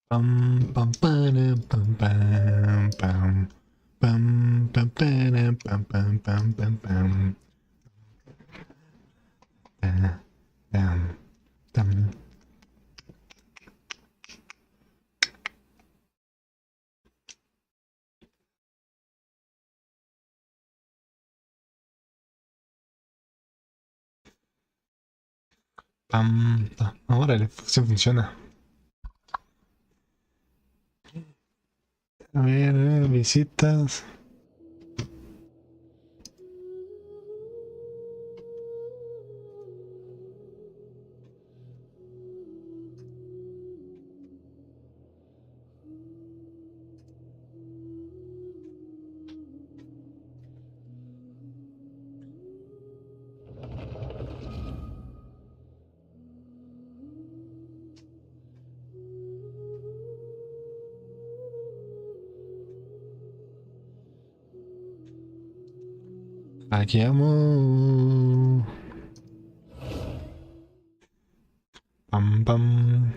Pam, pam, pam, pam, pam, pam. Pam, pam, pam, pam, pam, pam, pam, pam. Pam, pam. Pam, pam. Ahora la función funciona. A ver, visitas. Aquí vamos. Pam, pam.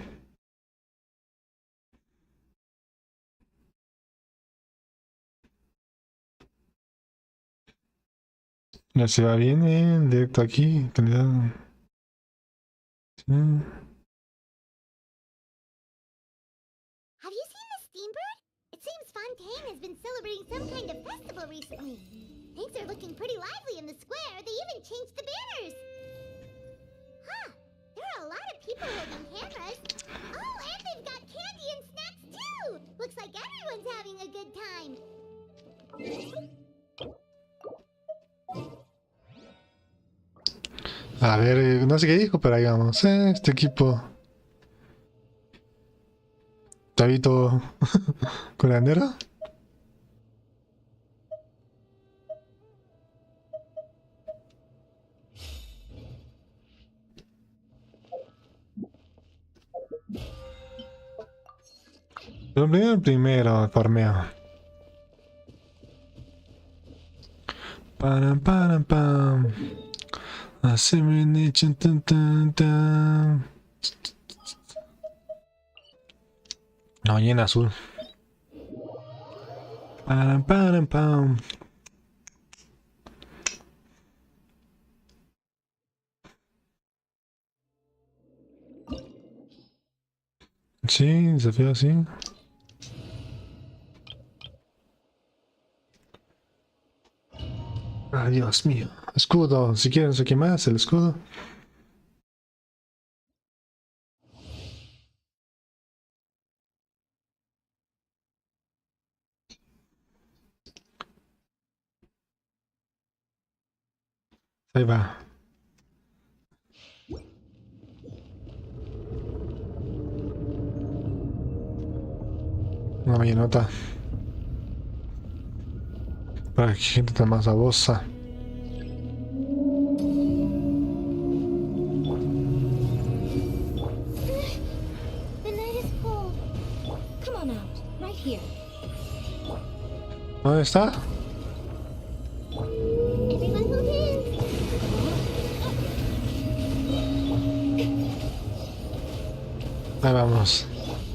Ya se va bien, directo aquí. Calidad. Sí. Have you seen the steambird? It seems Fontaine has been celebrating some kind of festival recently. Things are looking pretty lively in the square. They even changed the banners. Huh. There are a lot of people holding cameras. Oh, and they've got candy and snacks too. Looks like everyone's having a good time. A ver, no sé qué dijo, pero ahí vamos. Este equipo. Tabito curandero. El primero, farmeo. Pam, pam, pam. Assimilation, tan, tan, tan. No, y en azul. Pam, pam, pam. Sí, desafío así. Ah, Dios mío. Escudo. Si quieren, sé qué más, el escudo. Ahí va. Una vallenota. Para que gente tan más babosa. The night is cold. Come on out, right here. ¿Dónde está? Everyone hold hands. Ahí vamos.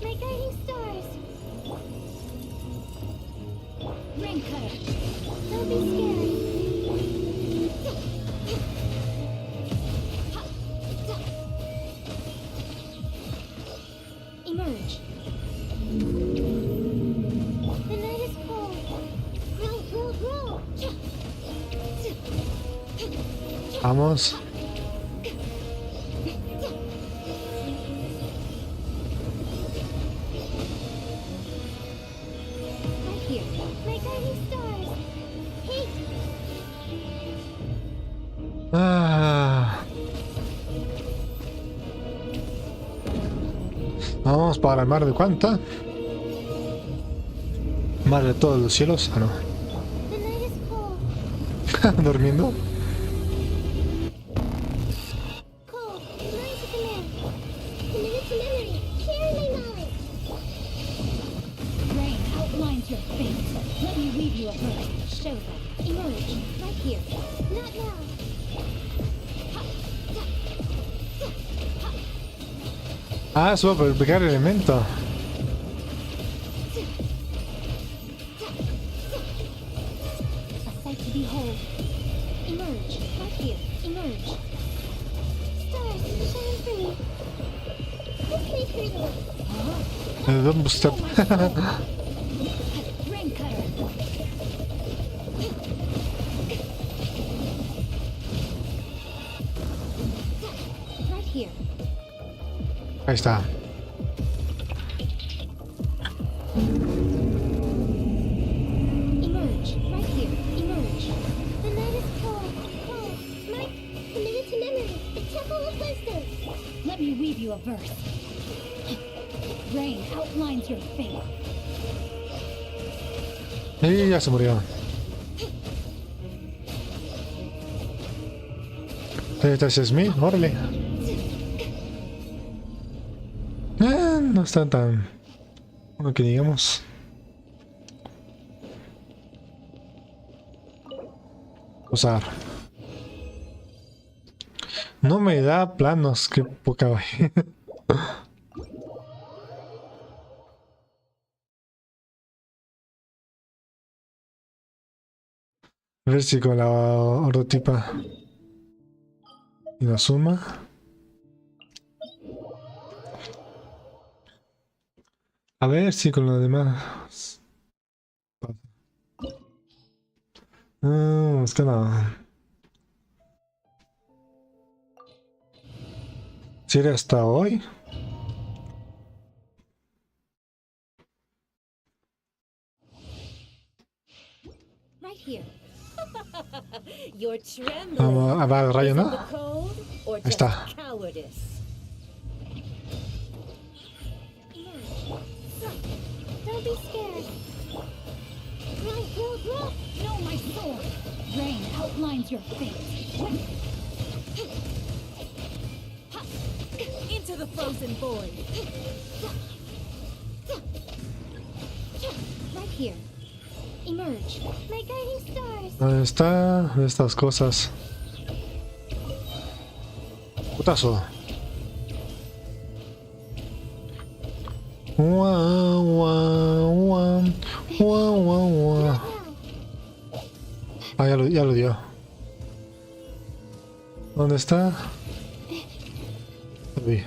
My guiding stars. Rain cutter. Don't be scared. Emerge. The night is cold. Grow, grow, grow. Vamos. Right here. My guiding stars. Hey, Ah. Vamos para el mar de cuánta. Mar de todos los cielos. Ah, no. the night is cold. Durmiendo. Cold. Mind to command. Commit to memory. Share my knowledge. Rain outlines your fate. Let me weave you a verse. Show them. Emerge. Right here. Not now. Ah, eso va a pegar elemento. Emerge. Stars, shine free. Let's make her look. Don't step. Rain cutter. Right here. Ahí está. Emerge. Right here. Emerge. The night is cold. Cold. Mike, committed to memory. The temple of wisdom. Let me weave you a verse. Rain outlines your fate. Y ya se murió. Esta es mí, órale. No está tan bueno que digamos. Usar. No me da planos, qué poca vaina. A ver si con la ordotipa y la suma. A ver si con lo demás. No, es que no. Si era hasta hoy. Right here. You're trembling. Vamos a ver el rayo, Is it ¿no? the cold or Ahí just está. cowardice? Don't be scared. No, my sword. Rain outlines your fate. Into the frozen void. Right here. Emerge. My guiding stars. ¿Dónde está? De estas cosas. Putazo. Guau, guau, guau. Guau, guau, guau. Ah, ya lo dio. ¿Dónde está? Lo vi.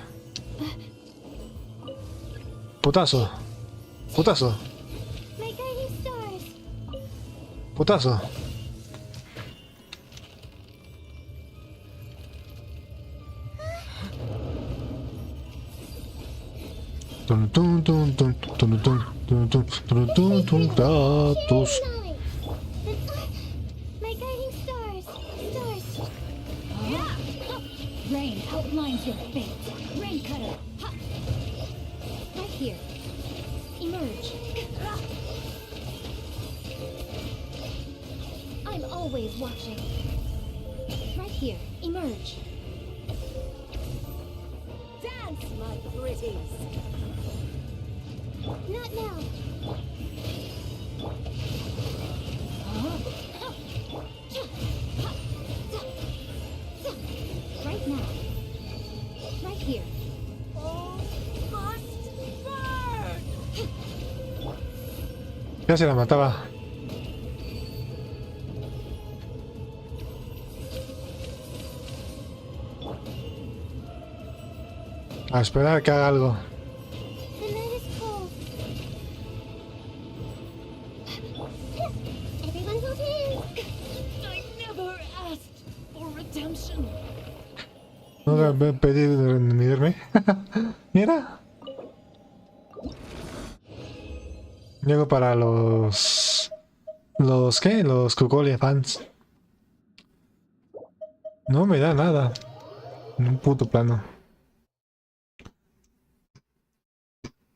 Putazo. Putazo. My guiding stars. Putazo. Tun tun tun tun tun tun tun tun tun tun tun Kratos. My guiding stars. Stars. Rain outlines your fate. Rain cutter. Right here. Emerge. I'm always watching. Right here. Emerge. Dance, my pretties. Not now. Right now. Right here. All must burn. Ya se la mataba. A esperar a que haga algo. The night is cold. Everyone hold hands. I never asked for redemption. No le pedí redimirme. Mira. Llego para los... ¿Los qué? Los Cucolia fans. No me da nada. En un puto plano.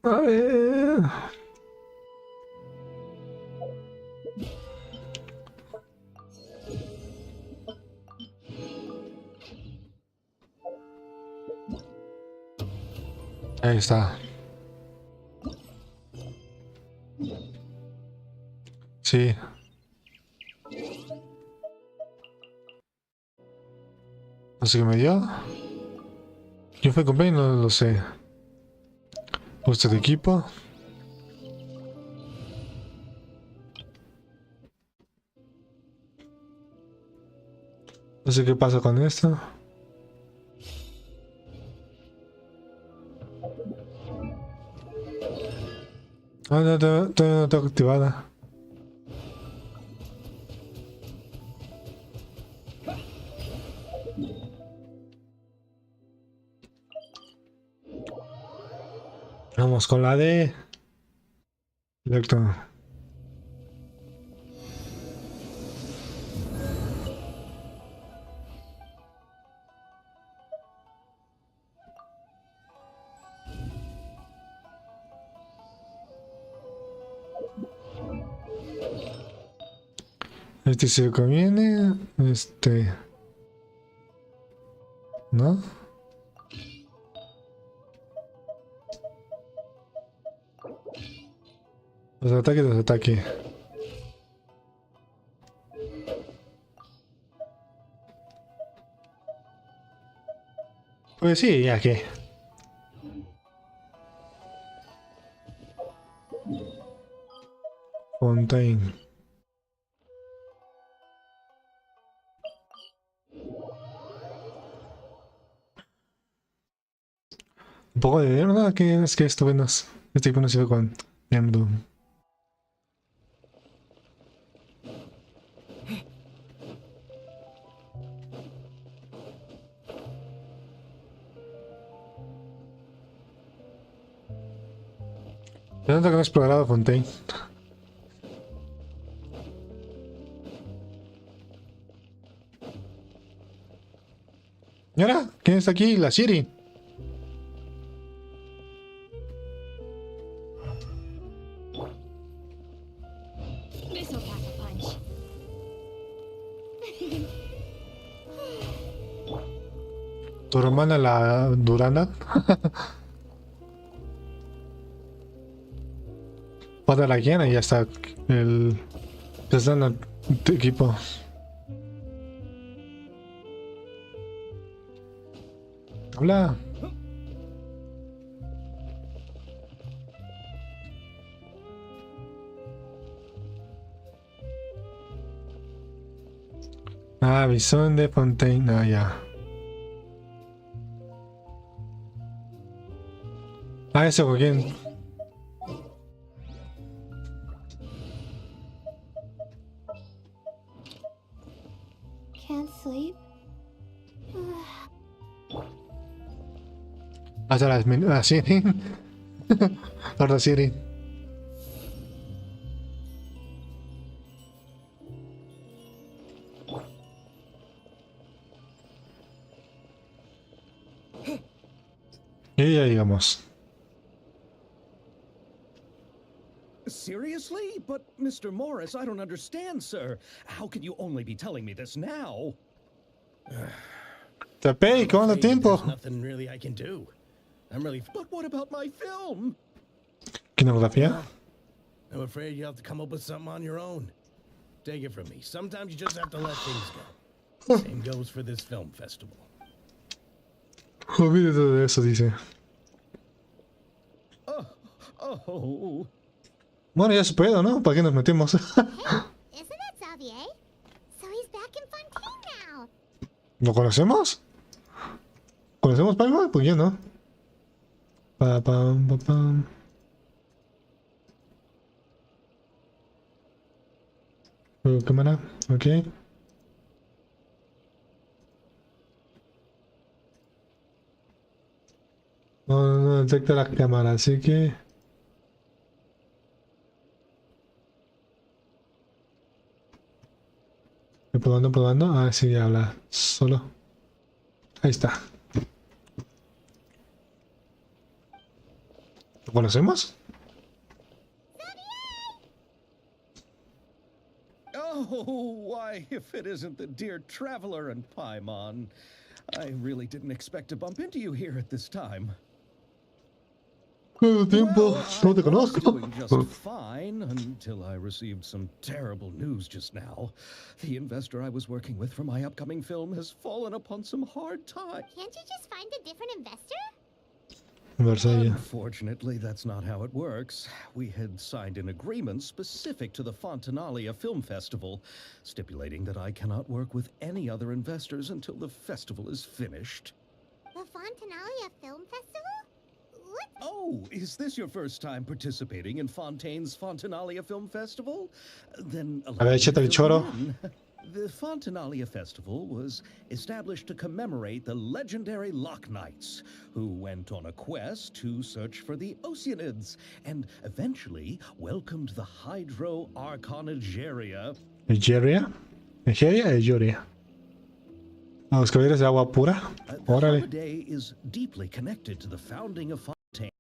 A ver. Ahí está. Sí. No sé qué me dio. ¿Quién fue con no lo sé. Puesto de equipo. No sé qué pasa con esto. Ah, no, todavía no tengo activada. Vamos con la D. Directo. Este se conviene. Este. ¿No? Los ataques. Pues sí, ya que. Fontaine. Un poco de dinero, ¿no? Que es que esto menos. Este conocido con MODO. De tanto que no he explorado Fontaine. ¿Y ahora? ¿Quién está aquí? La Siri. This'll pack a punch. Tu hermana la Durana. Para la guiana y ya está el. Ya está en el equipo. Hola. Ah, Bison de Fontaine. Ah, ya. Ah, ese con quién. Can't sleep. Hasta la Siri. Ahora Siri. Y ya llegamos. Seriously? But, Mr. Morris, I don't understand, sir. How can you only be telling me this now? Tapé, ¿cuánto Afraid tiempo? There's nothing really I can do. I'm really. But what about my film? ¿Kinografía? I'm afraid you have to come up with something on your own. Take it from me. Sometimes you just have to let things go. Same goes for this film festival. Olvídate de eso, dice. Oh. Bueno, ya se puede, ¿no? ¿Para qué nos metemos? Isn't that Xavier? So he's back in Fontaine now. ¿Lo conocemos? ¿Conocemos Palma? Pues yo no. Pa, pam, pa, pam. Cámara, ok. No detecta la cámara, así que... Probando. A ver si habla solo. Ahí está. ¿Lo conocemos? Oh, why, if it isn't the dear traveler and Paimon. I really didn't expect to bump into you here at this time. ¿Cuánto tiempo? No te I was conozco. doing just fine until I received some terrible news just now. The investor I was working with for my upcoming film has fallen upon some hard times. Can't you just find a different investor? en Varsovia. Unfortunately, that's not how it works. We had signed an agreement specific to the Fontanalia Film Festival, stipulating that I cannot work with any other investors until the festival is finished. The Fontanalia Film Festival? What? Oh, is this your first time participating in Fontaine's Fontanalia Film Festival? Then allow me échate el to fill choro. you in. The Fontanalia Festival was established to commemorate the legendary Loch Knights, who went on a quest to search for the Oceanids and eventually welcomed the Hydro Archon Egeria. ¿Egeria? ¿Egeria? ¿Egeria? A los caballeros de agua pura. The Órale. holiday is deeply connected to the founding of Fontaine,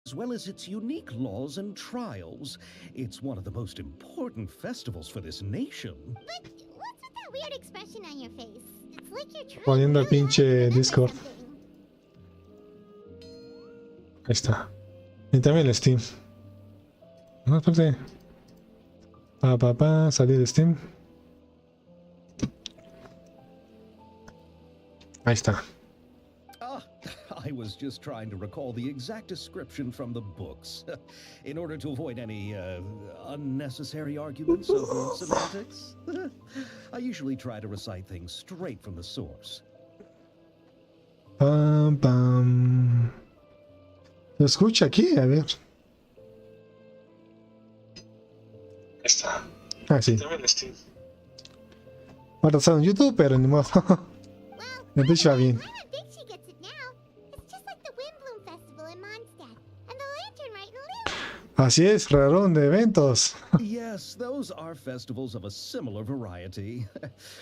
as well as its unique laws and trials. It's one of the most important festivals for this nation. But what's with that weird expression on your face? It's like you're trying Poniendo el really hard to pinche remember Discord. something. Ahí está. Y también el Steam. No, espérate. Salir de Steam. Ahí está. Ah, I was just trying to recall the exact description from the books, in order to avoid any unnecessary arguments over semantics. I usually try to recite things straight from the source. Pam, pam. ¿Lo escucha aquí? A ver. Ahí está. Ah, sí. Va atrasado en YouTube, pero ni modo. Well, El pitch va bien. glad how big she gets it now. It's just like the Windbloom Festival in Mondstadt, and the Lantern Rite in Lille. Así es, rarón de eventos. Yes, those are festivals of a similar variety.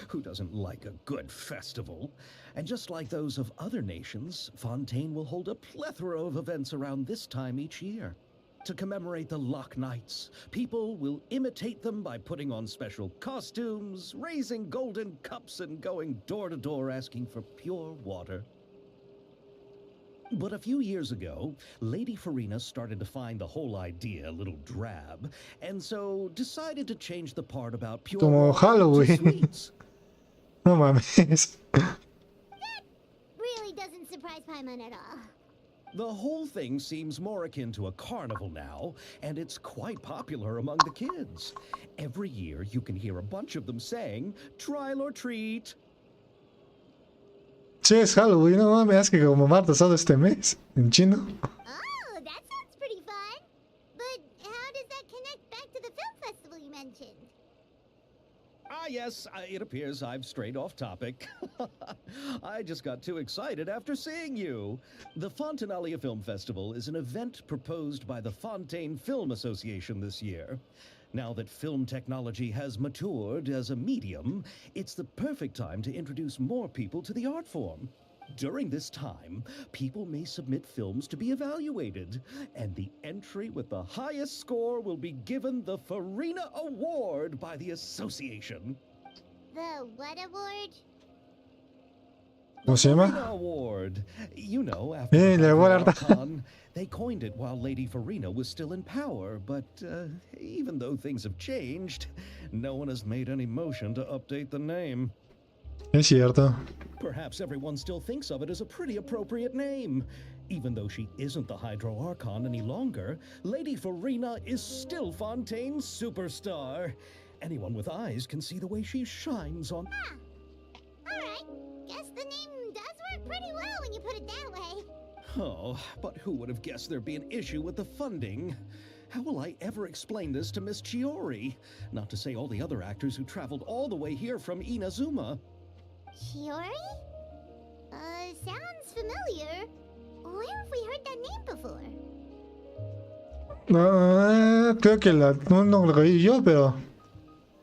Who doesn't like a good festival? And just like those of other nations, Fontaine will hold a plethora of events around this time each year. To commemorate the Loch Knights, people will imitate them by putting on special costumes, raising golden cups, and going door to door asking for pure water. But a few years ago, Lady Farina started to find the whole idea a little drab, and so decided to change the part about pure Como water to Halloween. sweets. No mames. Really doesn't surprise Paimon at all. The whole thing seems more akin to a carnival now, and it's quite popular among the kids. Every year, you can hear a bunch of them saying, "Trial or treat." Sí, es Halloween, no mames, que como martes todo este mes. En chino. Oh, that sounds pretty fun. But how does that connect back to the film festival you mentioned? Ah, yes, it appears I've strayed off topic. I just got too excited after seeing you. The Fontanalia Film Festival is an event proposed by the Fontaine Film Association this year. Now that film technology has matured as a medium, it's the perfect time to introduce more people to the art form. During this time, people may submit films to be evaluated, and the entry with the highest score will be given the Farina Award by the association. The what award? ¿Cómo se llama? Farina Award. You know, after Le the voy a Hydro dar- Archon, they coined it while Lady Farina was still in power, but even though things have changed, no one has made any motion to update the name. Es cierto. Perhaps everyone still thinks of it as a pretty appropriate name. Even though she isn't the Hydro Archon any longer, Lady Farina is still Fontaine's superstar. Anyone with eyes can see the way she shines on... Huh. Alright. Guess the name does work pretty well when you put it that way. Oh, but who would have guessed there'd be an issue with the funding? How will I ever explain this to Miss Chiori? Not to say all the other actors who traveled all the way here from Inazuma. Chiori? Sounds familiar. Where have we heard that name before? No, creo que no lo vi yo, pero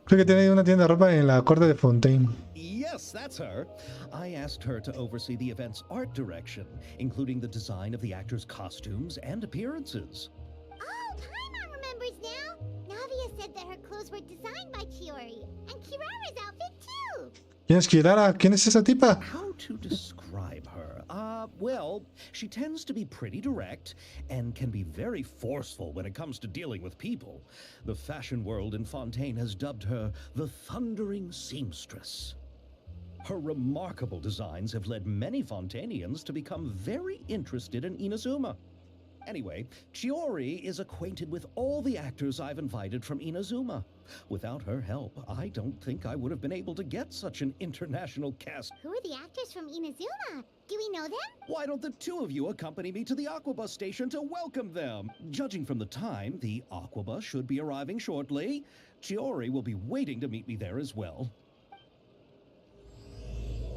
creo que tiene una tienda de ropa en la corte de Fontaine. Yes, that's her. I asked her to oversee the event's art direction, including the design of the actors' costumes and appearances. Oh, Paimon remembers now. Navia said that her clothes were designed by Chiori, and Kirara's outfit too. ¿Quién es Kirara? ¿Quién es esa tipa? How to describe her? Well, she tends to be pretty direct and can be very forceful when it comes to dealing with people. The fashion world in Fontaine has dubbed her the Thundering Seamstress. Her remarkable designs have led many Fontanians to become very interested in Inazuma. Anyway, Chiori is acquainted with all the actors I've invited from Inazuma. Without her help, I don't think I would have been able to get such an international cast. Who are the actors from Inazuma? Do we know them? Why don't the two of you accompany me to the Aquabus station to welcome them? Judging from the time, the Aquabus should be arriving shortly. Chiori will be waiting to meet me there as well.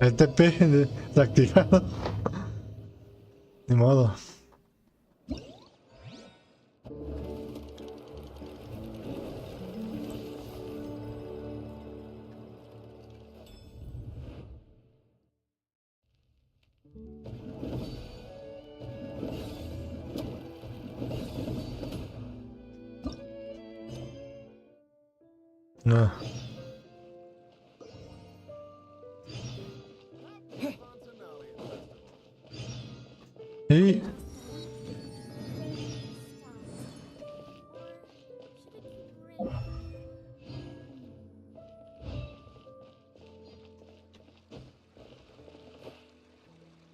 El TP desactivado. Ni modo. No. ¿Y?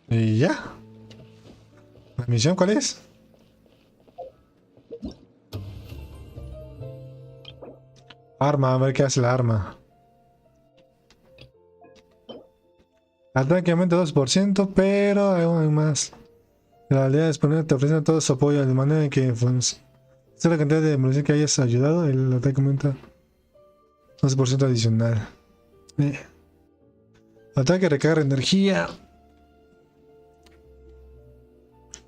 ¿Y ya? ¿La misión cuál es? Arma, a ver qué hace la arma. Ataque aumenta 2%, pero hay más. La habilidad disponible te ofrece todo su apoyo de manera en que funciona. Esta es la cantidad de munición que hayas ayudado. El ataque aumenta 12% adicional. Ataque recarga energía.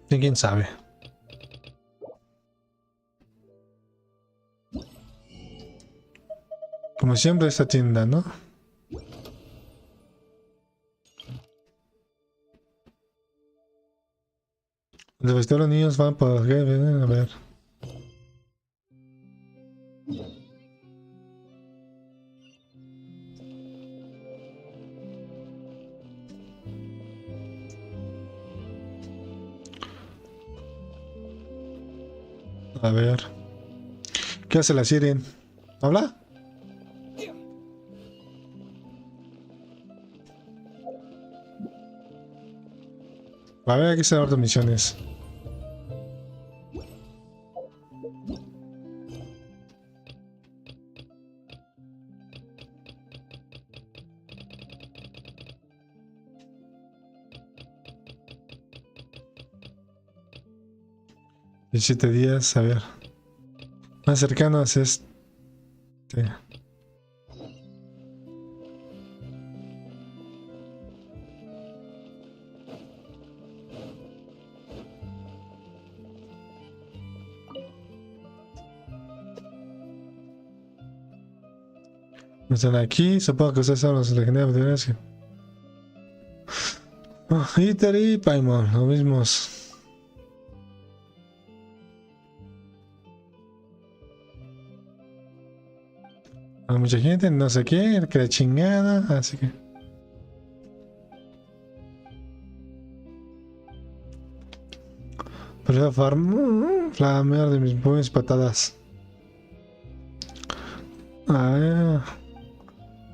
¿Y quién sabe? Como siempre esta tienda, ¿no? Los vestidos de los niños van por a ver. A ver. ¿Qué hace la Siren? ¿Habla? A ver, aquí están las misiones. Siete días, a ver. Más cercanos es este. No están aquí, supongo que ustedes son los legendarios de gracia. Oh, Iter y Paimon, los mismos. Hay mucha gente, no sé qué, que la chingada, así que... Pero flamear de mis buenas patadas. A ver...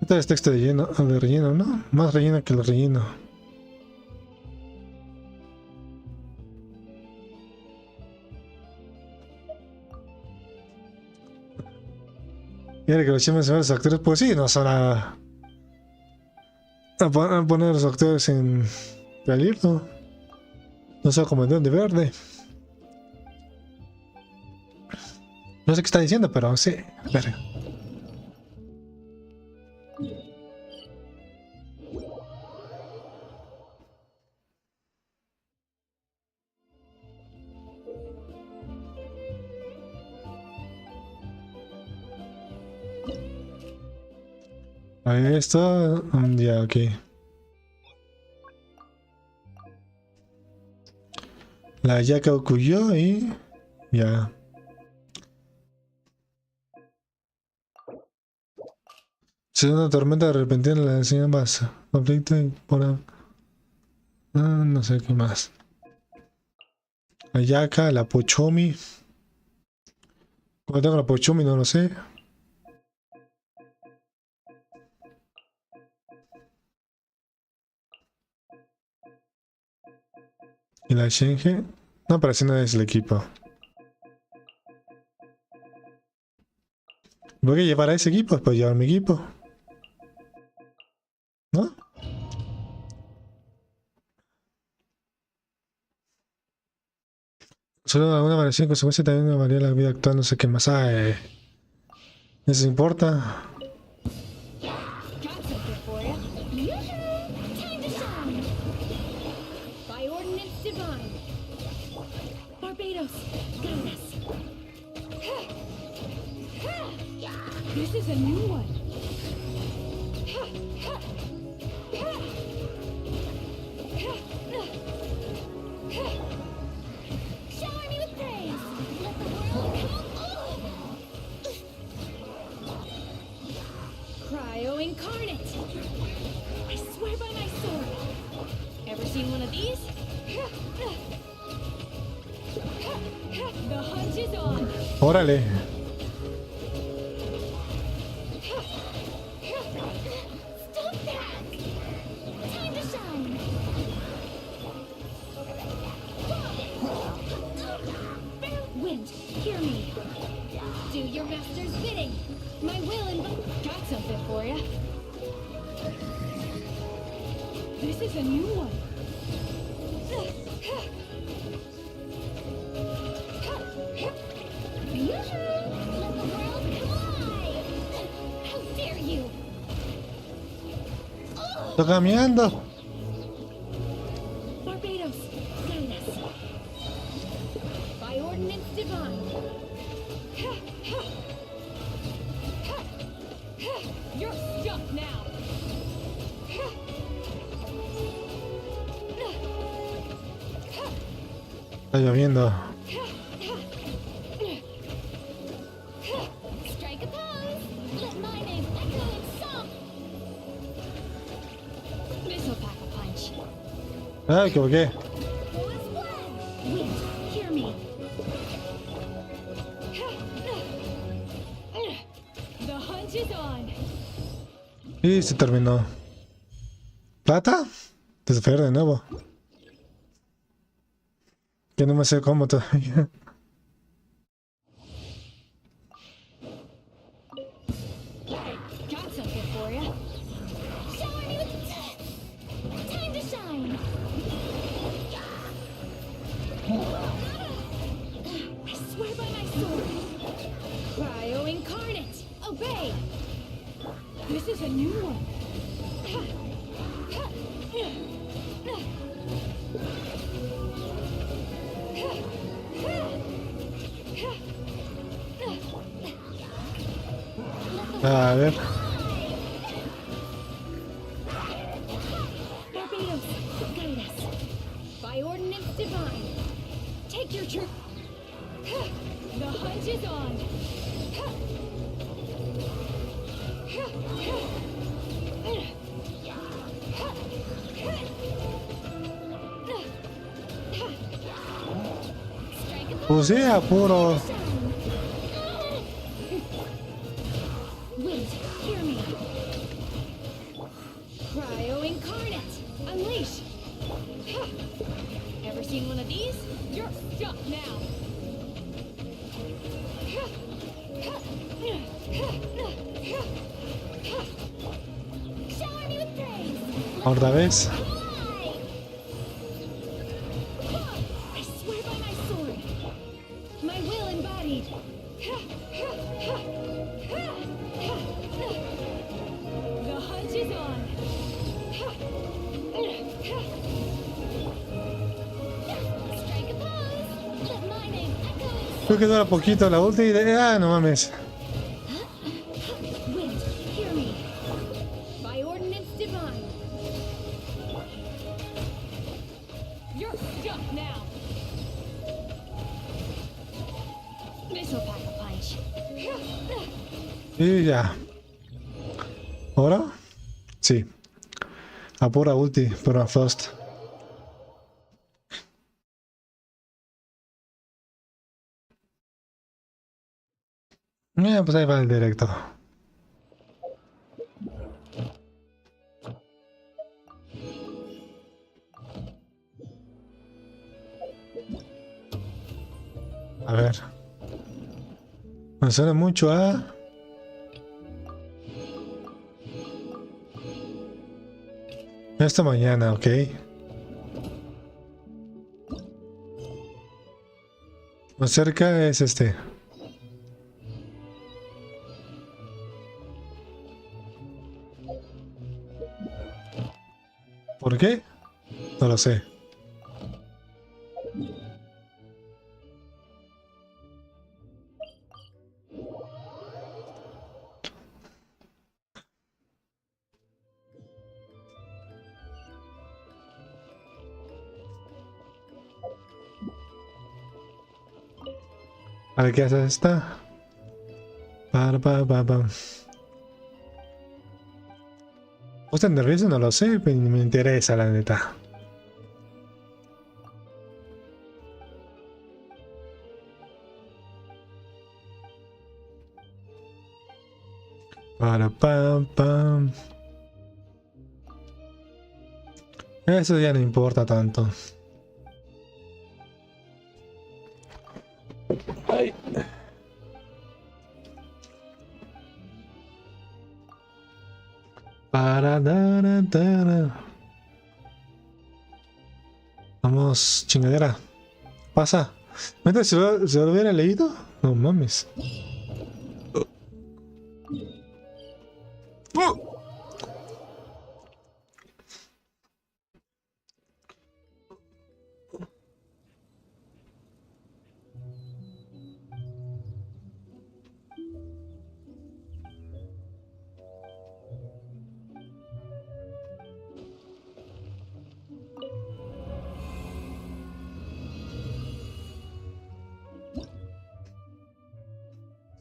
Este es texto de relleno, ¿no? Más relleno que el relleno. Y ahora que los llaman a los actores, pues sí, nos van a poner los actores en peligro. No sé cómo de verde. No sé qué está diciendo, pero sí, verga. A ver, esto... ya, ok. La Ayaka ocurrió y... ya. Se una tormenta repentina en la enseñanza base. Conflicto y por... no sé qué más. Ayaka, la Pochomi. Como tengo la Pochomi no lo sé. Y la Shinji. No, pero si no es el equipo. Voy a llevar a ese equipo, pues llevar mi equipo. ¿No? Solo alguna variación consecuencia también varía la vida actual, no sé qué más hay. ¿Eso importa? Got something for ya. Yoo-hoo! Time to shine. By ordinance divine. Barbados, guide us. This is a new one. Shower me with praise. Let the world come. Cryo incarnate. I swear by my sword. Ever seen one of these? The hunt is on. Órale. Stop that! Time to shine. Wind, hear me. Do your master's bidding. My will and got something for ya. This is a new one. Yoo-hoo! Let the world collide! How dare you! Estoy caminando. Barbados, guide us. By ordinance divine. You're stuck now. Está lloviendo. Strike a pose. Let my name echo in song. This'll pack a punch. Ah, me equivoqué. What's one? Wind, hear me. The hunt is on. Y se terminó. ¿Plata? Desfer de nuevo. Que no me sé cómo todavía. Got something for ya. Shower me with time to shine. I swear by my sword. Cryo incarnate. Obey. This is a new one. A ver. Barbados, guide us. By ordinance divine. Take your turn. The hunt is on. Strike a Pues sí, apuro. Wind, hear me. Cryo incarnate. Unleash. Ever seen one of these? You're stuck now. Shower me with praise. Otra vez. I swear by my sword. My will embodied. The hunt is on. Strike a pose. Let my name echo in Creo que dura poquito la ulti y ah, no mames. Wind, hear me. By ordinance divine. You're stuck now. This'll pack a punch. Y ya. ¿Ahora? Sí. Apura ulti, pero a Frost. Pues ahí va el directo. A ver. Me suena mucho a... Esta mañana, ok. Más cerca es este. ¿Por qué? No lo sé. A ver qué hace esta. Pa. ¿Estás nervioso? No lo sé, pero me interesa la neta. Para pam. Eso ya no importa tanto. Ay. Para dar. Vamos, chingadera. Pasa. Mientras se lo hubiera leído. No mames.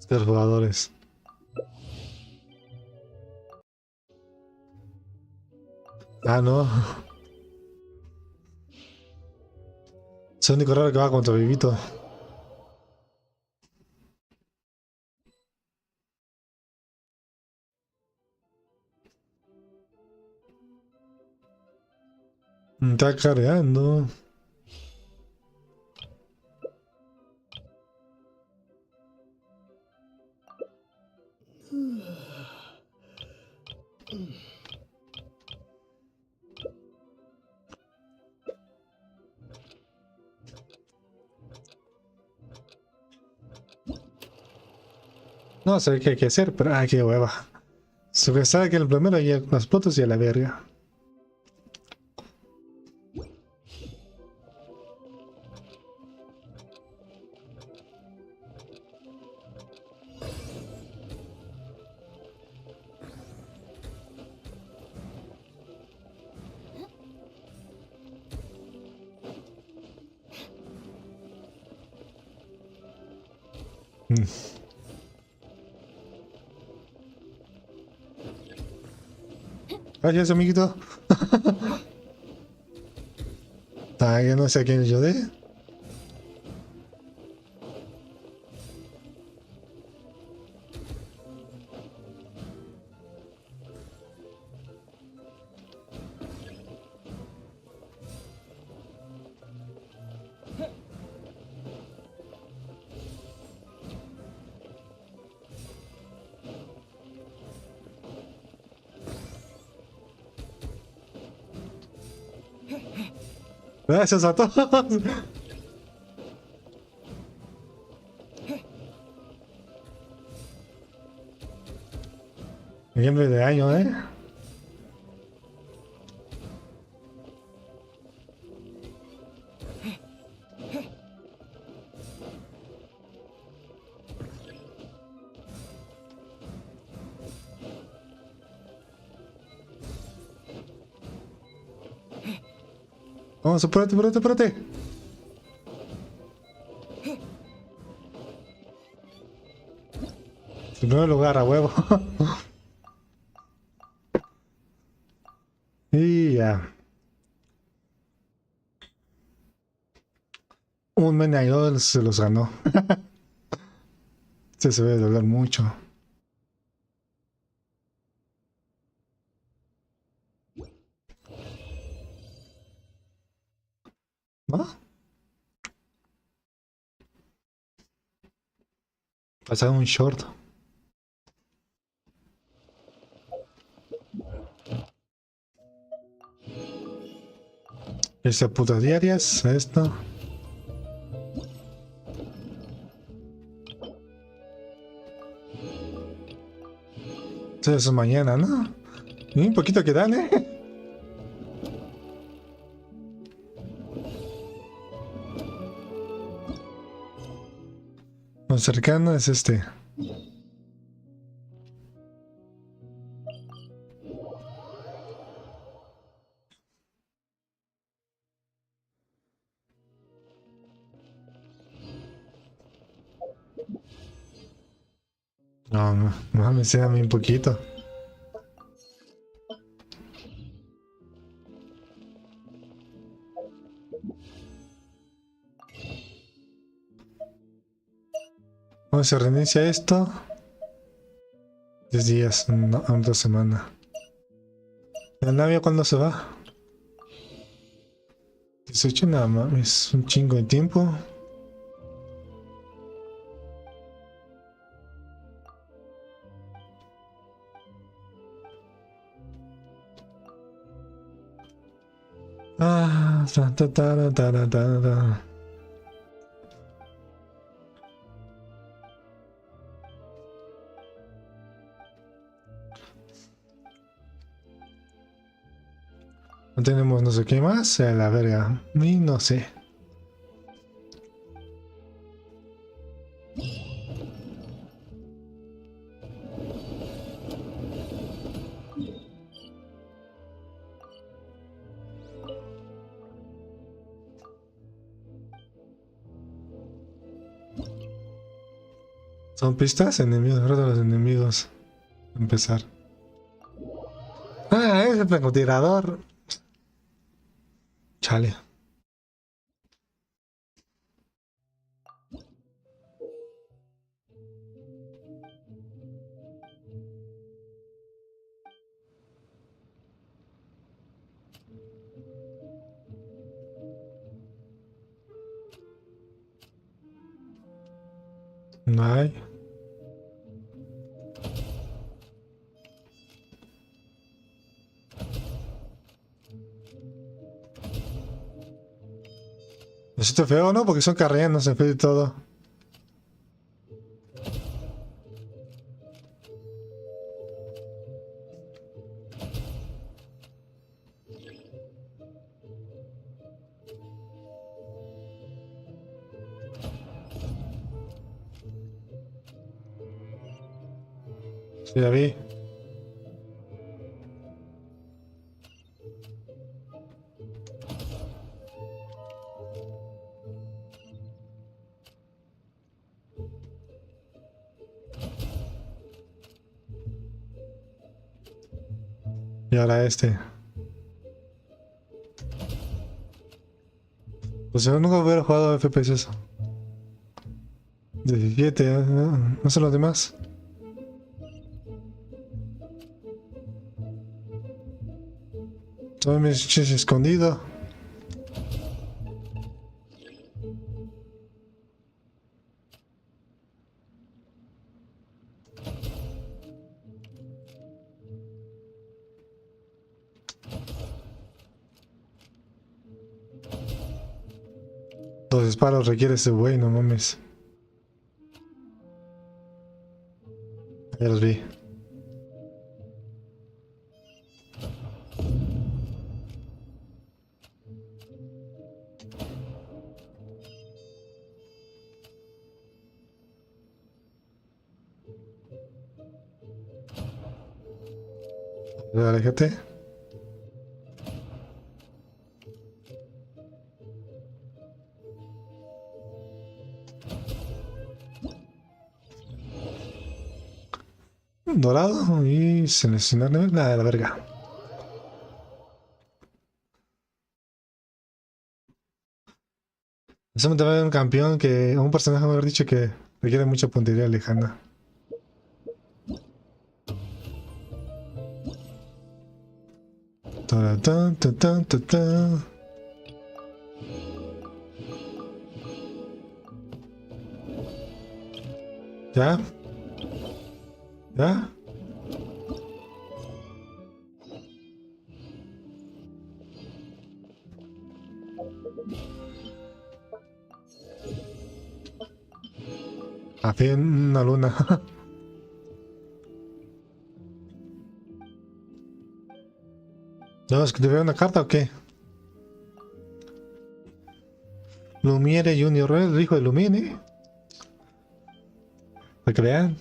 Los jugadores. Ah, no. Es el único raro que va contra Vivito. Está cargando. No sé qué hay que hacer, pero ay, qué hueva. Se pensaba que el primero y las fotos y a la verga. Gracias, amiguito. Ah, yo no sé a quién ayudé. Gracias a todos. Noviembre de año, ¿eh? Vamos, apúrate. En primer lugar, a huevo. Y ya. Un meneador se los ganó. Este se debe doler mucho. ¿No? Pasar un short. Esta putas diarias, esto. Eso es mañana, ¿no? Y un poquito que dan, ¿eh? Lo cercano es este. No me sea a mí un poquito. Vamos a reinicia esto. 10 días, no, 2 semanas. ¿El navio cuándo se va? 18 nada más, es un chingo de tiempo. Ah, ta ta ta ta ta ta ta. No tenemos no sé qué más, a la verga. Y no sé. Son pistas, enemigos, derrota a los enemigos. Empezar. Ah, es el francotirador. Chale. No hay. Me siento feo, ¿no? Porque son carreanos en fin de todo. Sí, ya vi. Y ahora este. Pues yo nunca hubiera jugado FPS eso. 17, no son los demás. Todo mis chis escondido. Los disparos requiere ese güey, no mames. Ya los vi. Aléjate. Dorado y seleccionar nada de la verga. Eso también un campeón que, un personaje mejor dicho que requiere mucha puntería lejana. Ta ta ta ta ta ta. ¿Ya? ¿Ya? A fin, una luna. ¿No escribir una carta o qué? Lumiere Junior, ¿es el hijo de Lumine? ¿Se crean?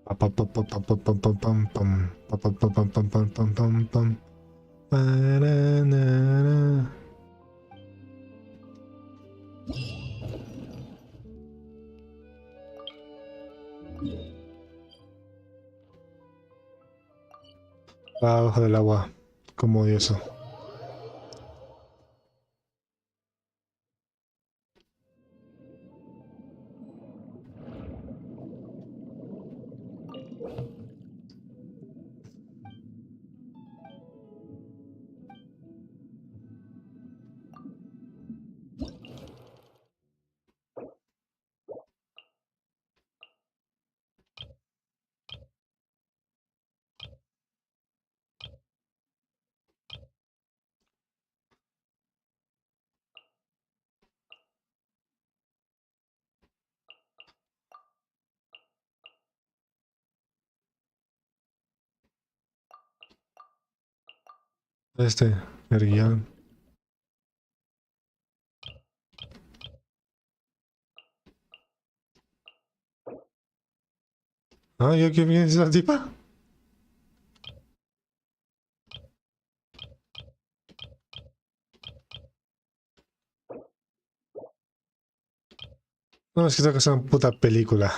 Pa, pa, pa, pa, pa, pa, pam, pam, pam, pam. Pa, pa, pa, pam, pam, pam, pam, pam, pam. Paranara. Va abajo del agua. Como odio eso. El guión. Ah, ¿yo qué viene esa tipa? No, es que esta cosa es una puta película.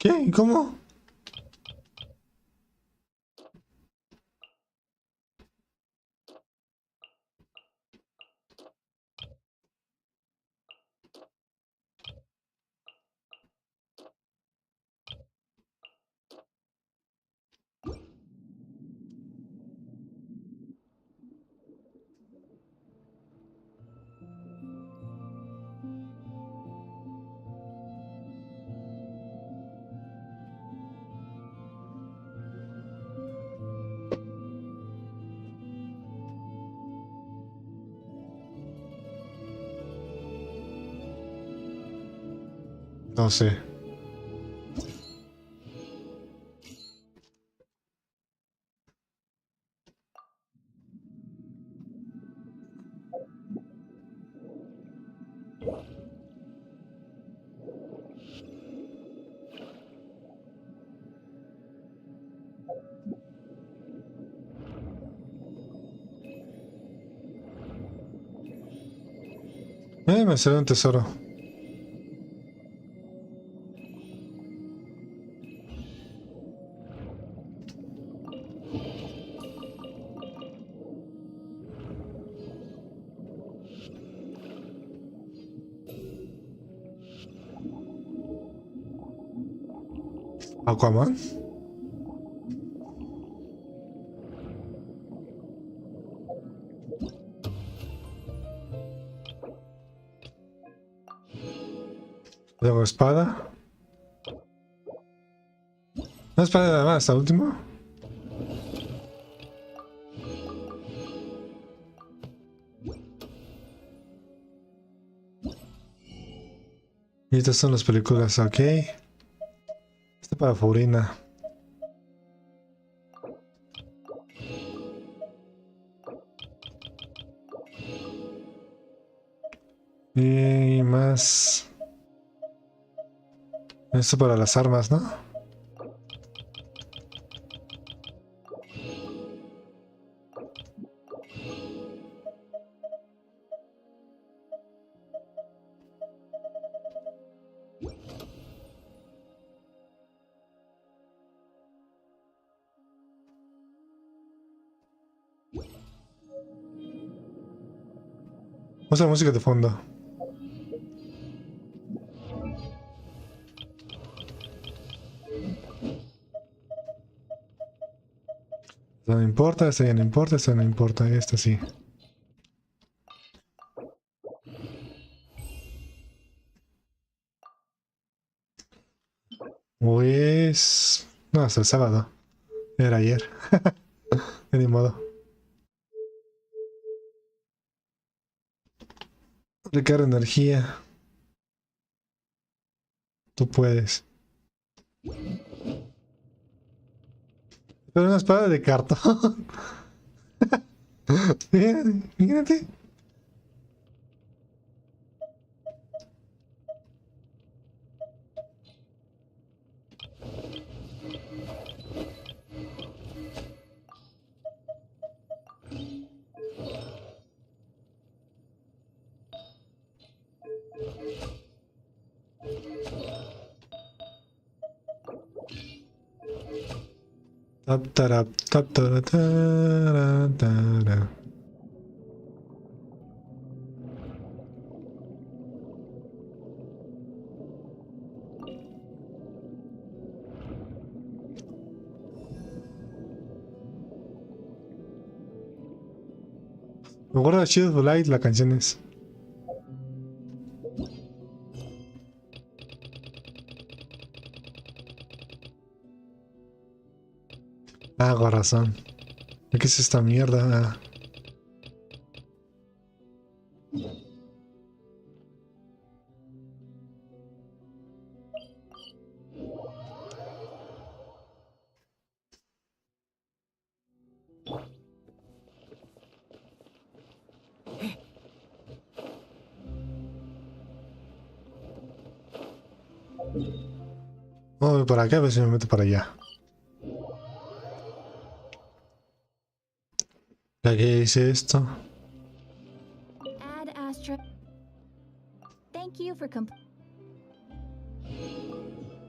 ¿Qué? ¿Cómo? No sé. Me salió un tesoro. Aquaman. Luego espada. ¿No espada nada más hasta último? Y estas son las películas, ok. Este para Faurina. Y más. Esto para las armas, ¿no? Usa música de fondo. Esto no importa, esto ya no importa, esto no importa, esto sí. Pues... No, hasta el sábado. Era ayer. De ni modo. Recarga energía. Tú puedes. Pero una espada de cartón. Mírate, mírate. Tap, tarap, tap, tara, tara, tara. Me acuerdo de Shield of Light, la canción es. Ah, con razón. ¿Qué es esta mierda? Ah. Voy por acá, a ver si me meto para allá. ¿Ya qué dice esto? Add Astra. Thank you for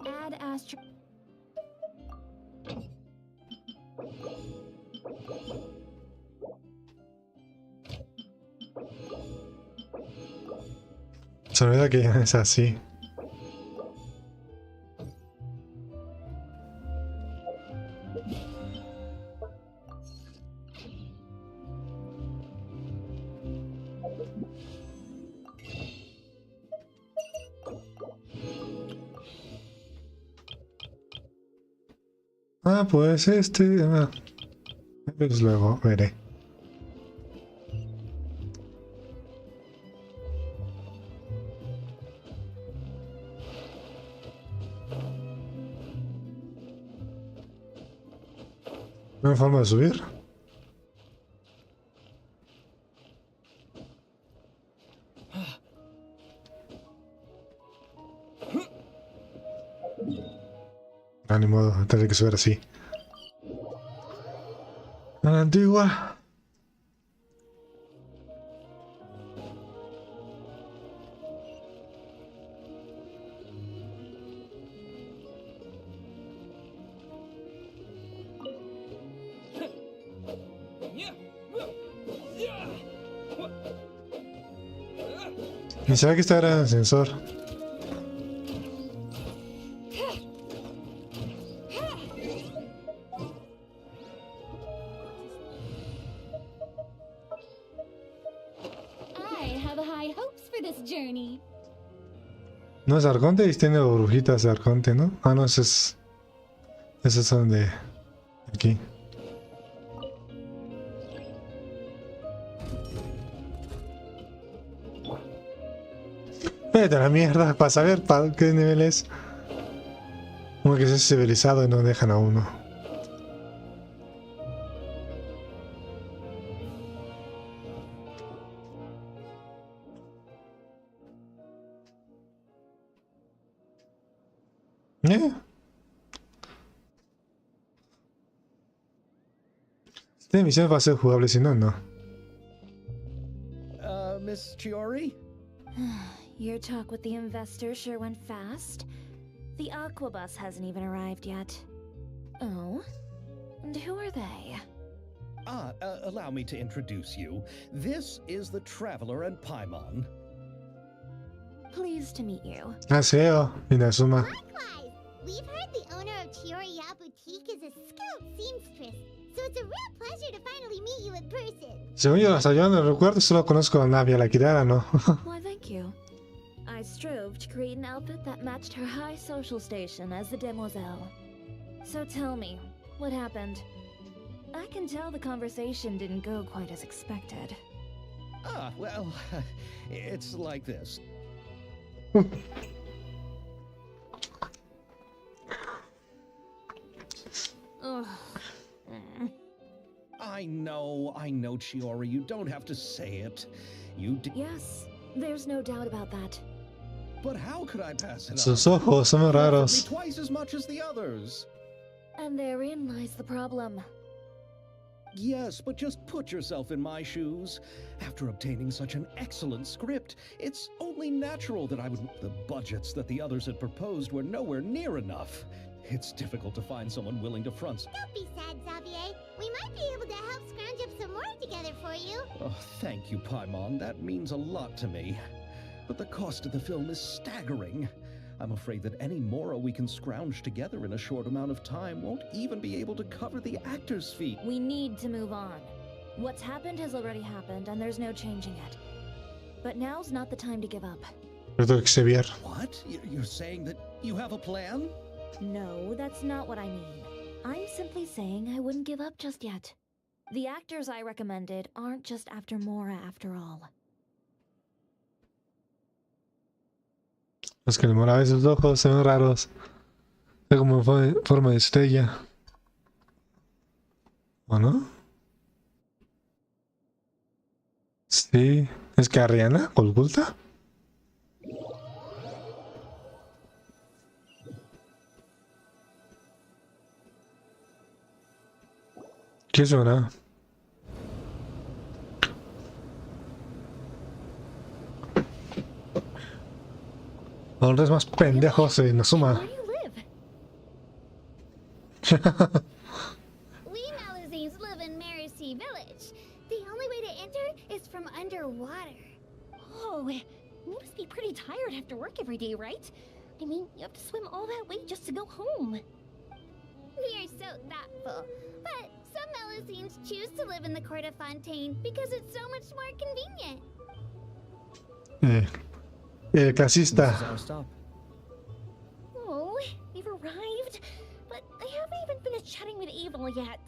Add Astra. Se me olvida que ya es así. Ah, pues este... Ah, pues luego veré. ¿No hay forma de subir? Ah, ni modo, tendré que subir así. A la antigua. Ni sabía que estaba en el ascensor. No es Arconte y tiene burbujitas de Arconte, ¿no? Ah, no, ese es... Esos son de... Aquí. Vete a la mierda, para saber para qué nivel es. Como que es civilizado y no dejan a uno. Esta misión va a ser jugable, si no, no. Miss Chiori? Your talk with the investor sure went fast. The Aquabus hasn't even arrived yet. Oh? And who are they? Allow me to introduce you. This is the Traveler and Paimon. Pleased to meet you. Seo, Inazuma. Likewise, we've heard the owner of Chioriya Boutique is a skilled seamstress, so it's a real pleasure to finally meet you in person. Según yo, hasta yo no recuerdo, solo conozco a Navia, la Kirara, ¿no? Why, thank you. I strove to create an outfit that matched her high social station as the demoiselle. So tell me, what happened? I can tell the conversation didn't go quite as expected. Well, it's like this. Ugh. I know, Chiori, you don't have to say it. Yes, there's no doubt about that. But how could I pass it Sus up? ojos son You offered me raros. twice as much as the others. And therein lies the problem. Yes, but just put yourself in my shoes. After obtaining such an excellent script, it's only natural that I would... The budgets that the others had proposed were nowhere near enough. It's difficult to find someone willing to front... Don't be sad, Xavier. We might be able to help scrounge up some more together for you. Oh, thank you, Paimon. That means a lot to me. But the cost of the film is staggering. I'm afraid that any more we can scrounge together in a short amount of time won't even be able to cover the actor's fee. We need to move on. What's happened has already happened, and there's no changing it. But now's not the time to give up. Yo tengo que Xavier. What? You're saying that you have a plan? No, that's not what I mean. I'm simply saying I wouldn't give up just yet. The actors I recommended aren't just after Mora after all. Es que el morado de sus ojos se ven raros. Es como forma de estrella. ¿O no? Sí. ¿Es que Ariana oculta? ¿Qué suena? Hombres más pendejos en Inazuma. Where do you live? We Malazines live in Marcy Village. The only way to enter is from underwater. Oh, you must be pretty tired after work every day, right? I mean, you have to swim all that way just to go home. We are so thoughtful. But some Malazines choose to live in the Court of Fontaine because it's so much more convenient. El clasista. This is our stop. Oh, we've arrived. But I haven't even finished chatting with Aval yet.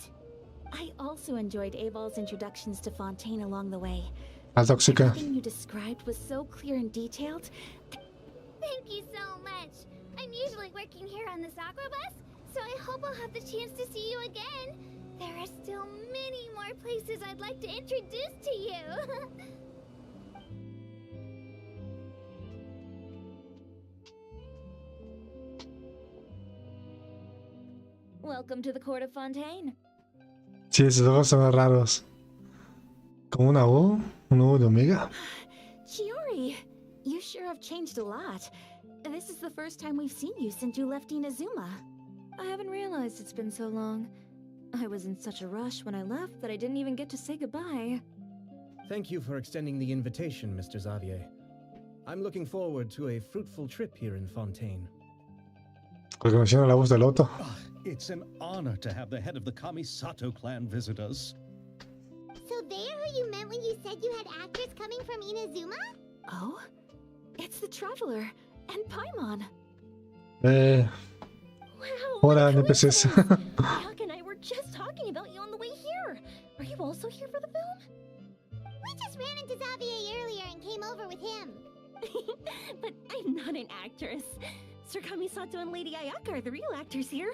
I also enjoyed Aval's introductions to Fontaine along the way. La tóxica. Everything you described was so clear and detailed. Thank you so much. I'm usually working here on the Sakura bus, so I hope I'll have the chance to see you again. There are still many more places I'd like to introduce to you. Welcome to the Court of Fontaine. Sí, esos ojos son raros. Como una U, un U de Omega. Chiori, you sure have changed a lot. This is the first time we've seen you since you left Inazuma. I haven't realized it's been so long. I was in such a rush when I left that I didn't even get to say goodbye. Thank you for extending the invitation, Mr. Xavier. I'm looking forward to a fruitful trip here in Fontaine. Reconocieron la voz del Loto. It's an honor to have the head of the Kamisato clan visit us. So they are who you meant when you said you had actors coming from Inazuma? Oh? It's the Traveler and Paimon. Wow, Hola, what a NPCs. coincidence. Ayaka and I were just talking about you on the way here. Are you also here for the film? We just ran into Xavier earlier and came over with him. But I'm not an actress. Sir Kamisato and Lady Ayaka are the real actors here.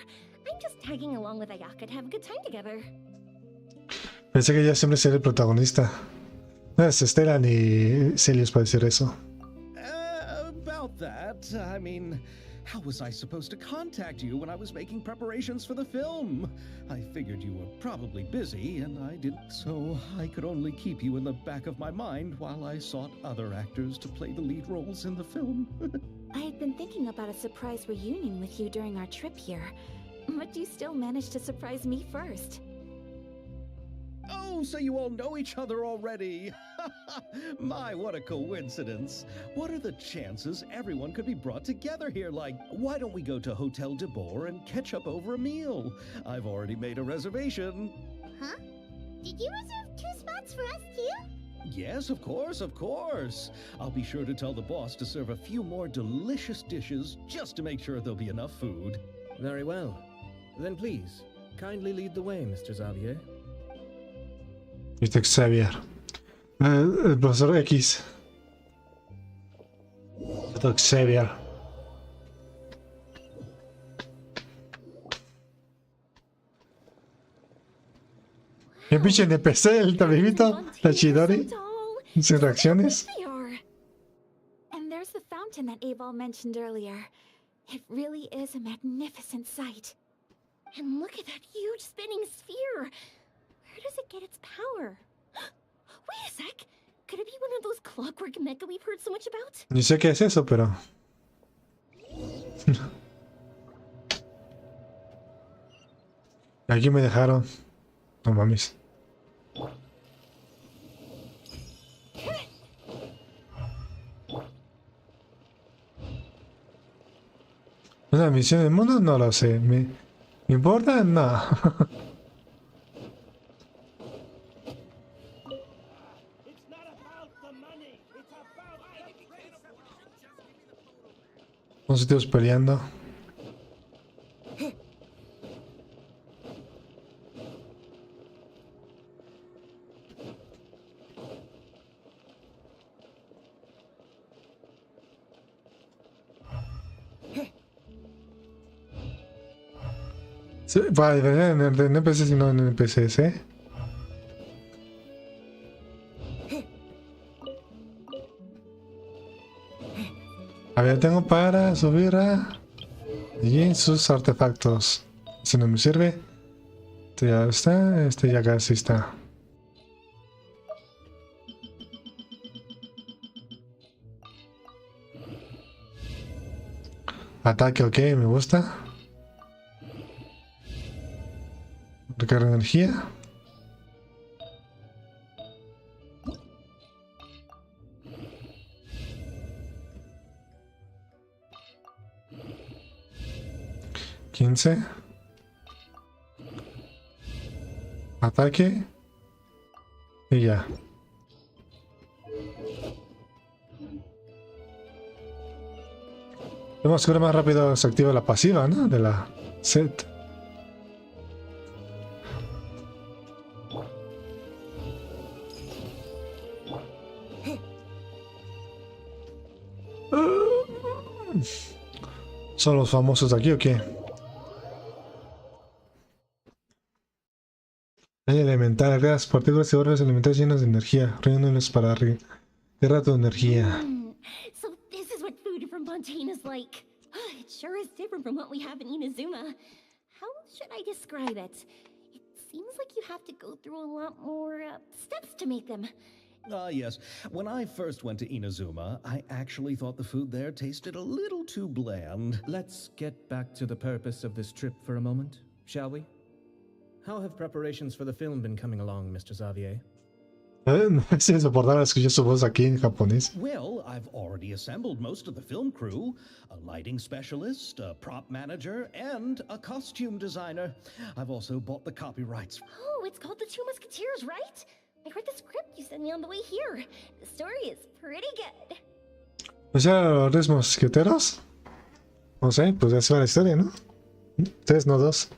I'm just tagging along with Ayaka to have a good time together. Pensé que ella siempre sería el protagonista. No es Estela ni Celius para decir eso. About that, I mean, how was I supposed to contact you when I was making preparations for the film? I figured you were probably busy, and I didn't, so I could only keep you in the back of my mind while I sought other actors to play the lead roles in the film. I had been thinking about a surprise reunion with you during our trip here, but you still managed to surprise me first. Oh, Oh, so you all know each other already. My, what a coincidence. What are the chances everyone could be brought together here? Like, why don't we go to Hotel de Boer and catch up over a meal? I've already made a reservation. Huh? Did you reserve 2 spots for us too? Yes, of course, of course. I'll be sure to tell the boss to serve a few more delicious dishes just to make sure there'll be enough food. Very well. Then please, kindly lead the way, Mr. Xavier. Mr. Xavier. El profesor X. Mr. Xavier. ¿Qué pinche NPC el tabibito? La Chidori. Sin reacciones. They are. And there's the fountain that Aval mentioned earlier. It really is a magnificent sight. And look at that huge spinning sphere. Where does it get its power? Wait a sec. Could it be one of those clockwork mecha we've heard so much about? Ni sé qué es eso, pero... Aquí me dejaron. No mames. ¿Una misión del mundo? No lo sé. ¿Me importa? No. Unos tíos peleando. Sí, para diferencia de NPCs y no en NPCs, ¿eh? A ver, tengo para subir a... Y sus artefactos. Si no me sirve. Este ya está, este ya casi está. Ataque, ok, me gusta. Recarga energía. Ataque. Y ya. Vemos que más rápido se activa la pasiva, ¿no? De la set. ¿Son los famosos de aquí o qué? Daño elemental, agregas partículas y órganos elementales llenos de energía, reuniéndolos para guerra tu energía. So this is what food from Fontaine is like. It sure is different from what we have in Inazuma. How should I describe it? It seems like you have to go through a lot more steps to make them. Ah, yes. When I first went to Inazuma, I actually thought the food there tasted a little too bland. Let's get back to the purpose of this trip for a moment, shall we? How have preparations for the film been coming along, Mr. Xavier? No es insoportable escuchar su voz aquí en japonés. Well, I've already assembled most of the film crew. A lighting specialist, a prop manager, and a costume designer. I've also bought the copyrights. Oh, it's called The Two Musketeers, right? I read the script you sent me on the way here. The story is pretty good. O sea, los mosqueteros. No sé, pues así va la historia, ¿no? 3, no 2.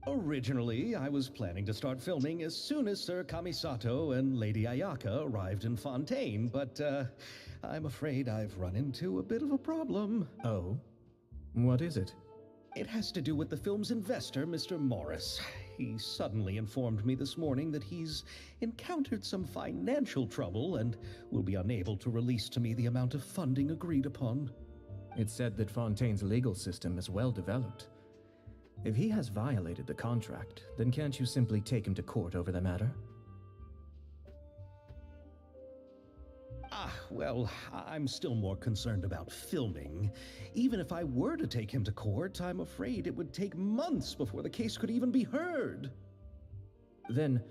Originally, I was planning to start filming as soon as Sir Kamisato and Lady Ayaka arrived in Fontaine, but I'm afraid I've run into a bit of a problem. Oh? What is it? It has to do with the film's investor, Mr. Morris. He suddenly informed me this morning that he's encountered some financial trouble and will be unable to release to me the amount of funding agreed upon. It's said that Fontaine's legal system is well developed. If he has violated the contract, then can't you simply take him to court over the matter? Well, I'm still more concerned about filming. Even if I were to take him to court, I'm afraid it would take months before the case could even be heard. Then,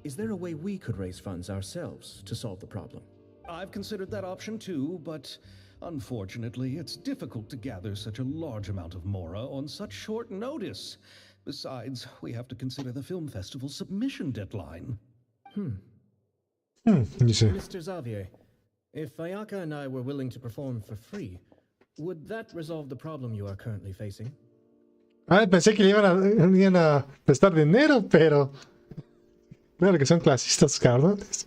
Is there a way we could raise funds ourselves to solve the problem? I've considered that option too, but unfortunately, it's difficult to gather such a large amount of mora on such short notice. Besides, we have to consider the film festival's submission deadline. Dice. Mr. Xavier, if Ayaka and I were willing to perform for free, would that resolve the problem you are currently facing? Ah, pensé que le iban a prestar dinero, pero... Claro que son clasistas, cabrones.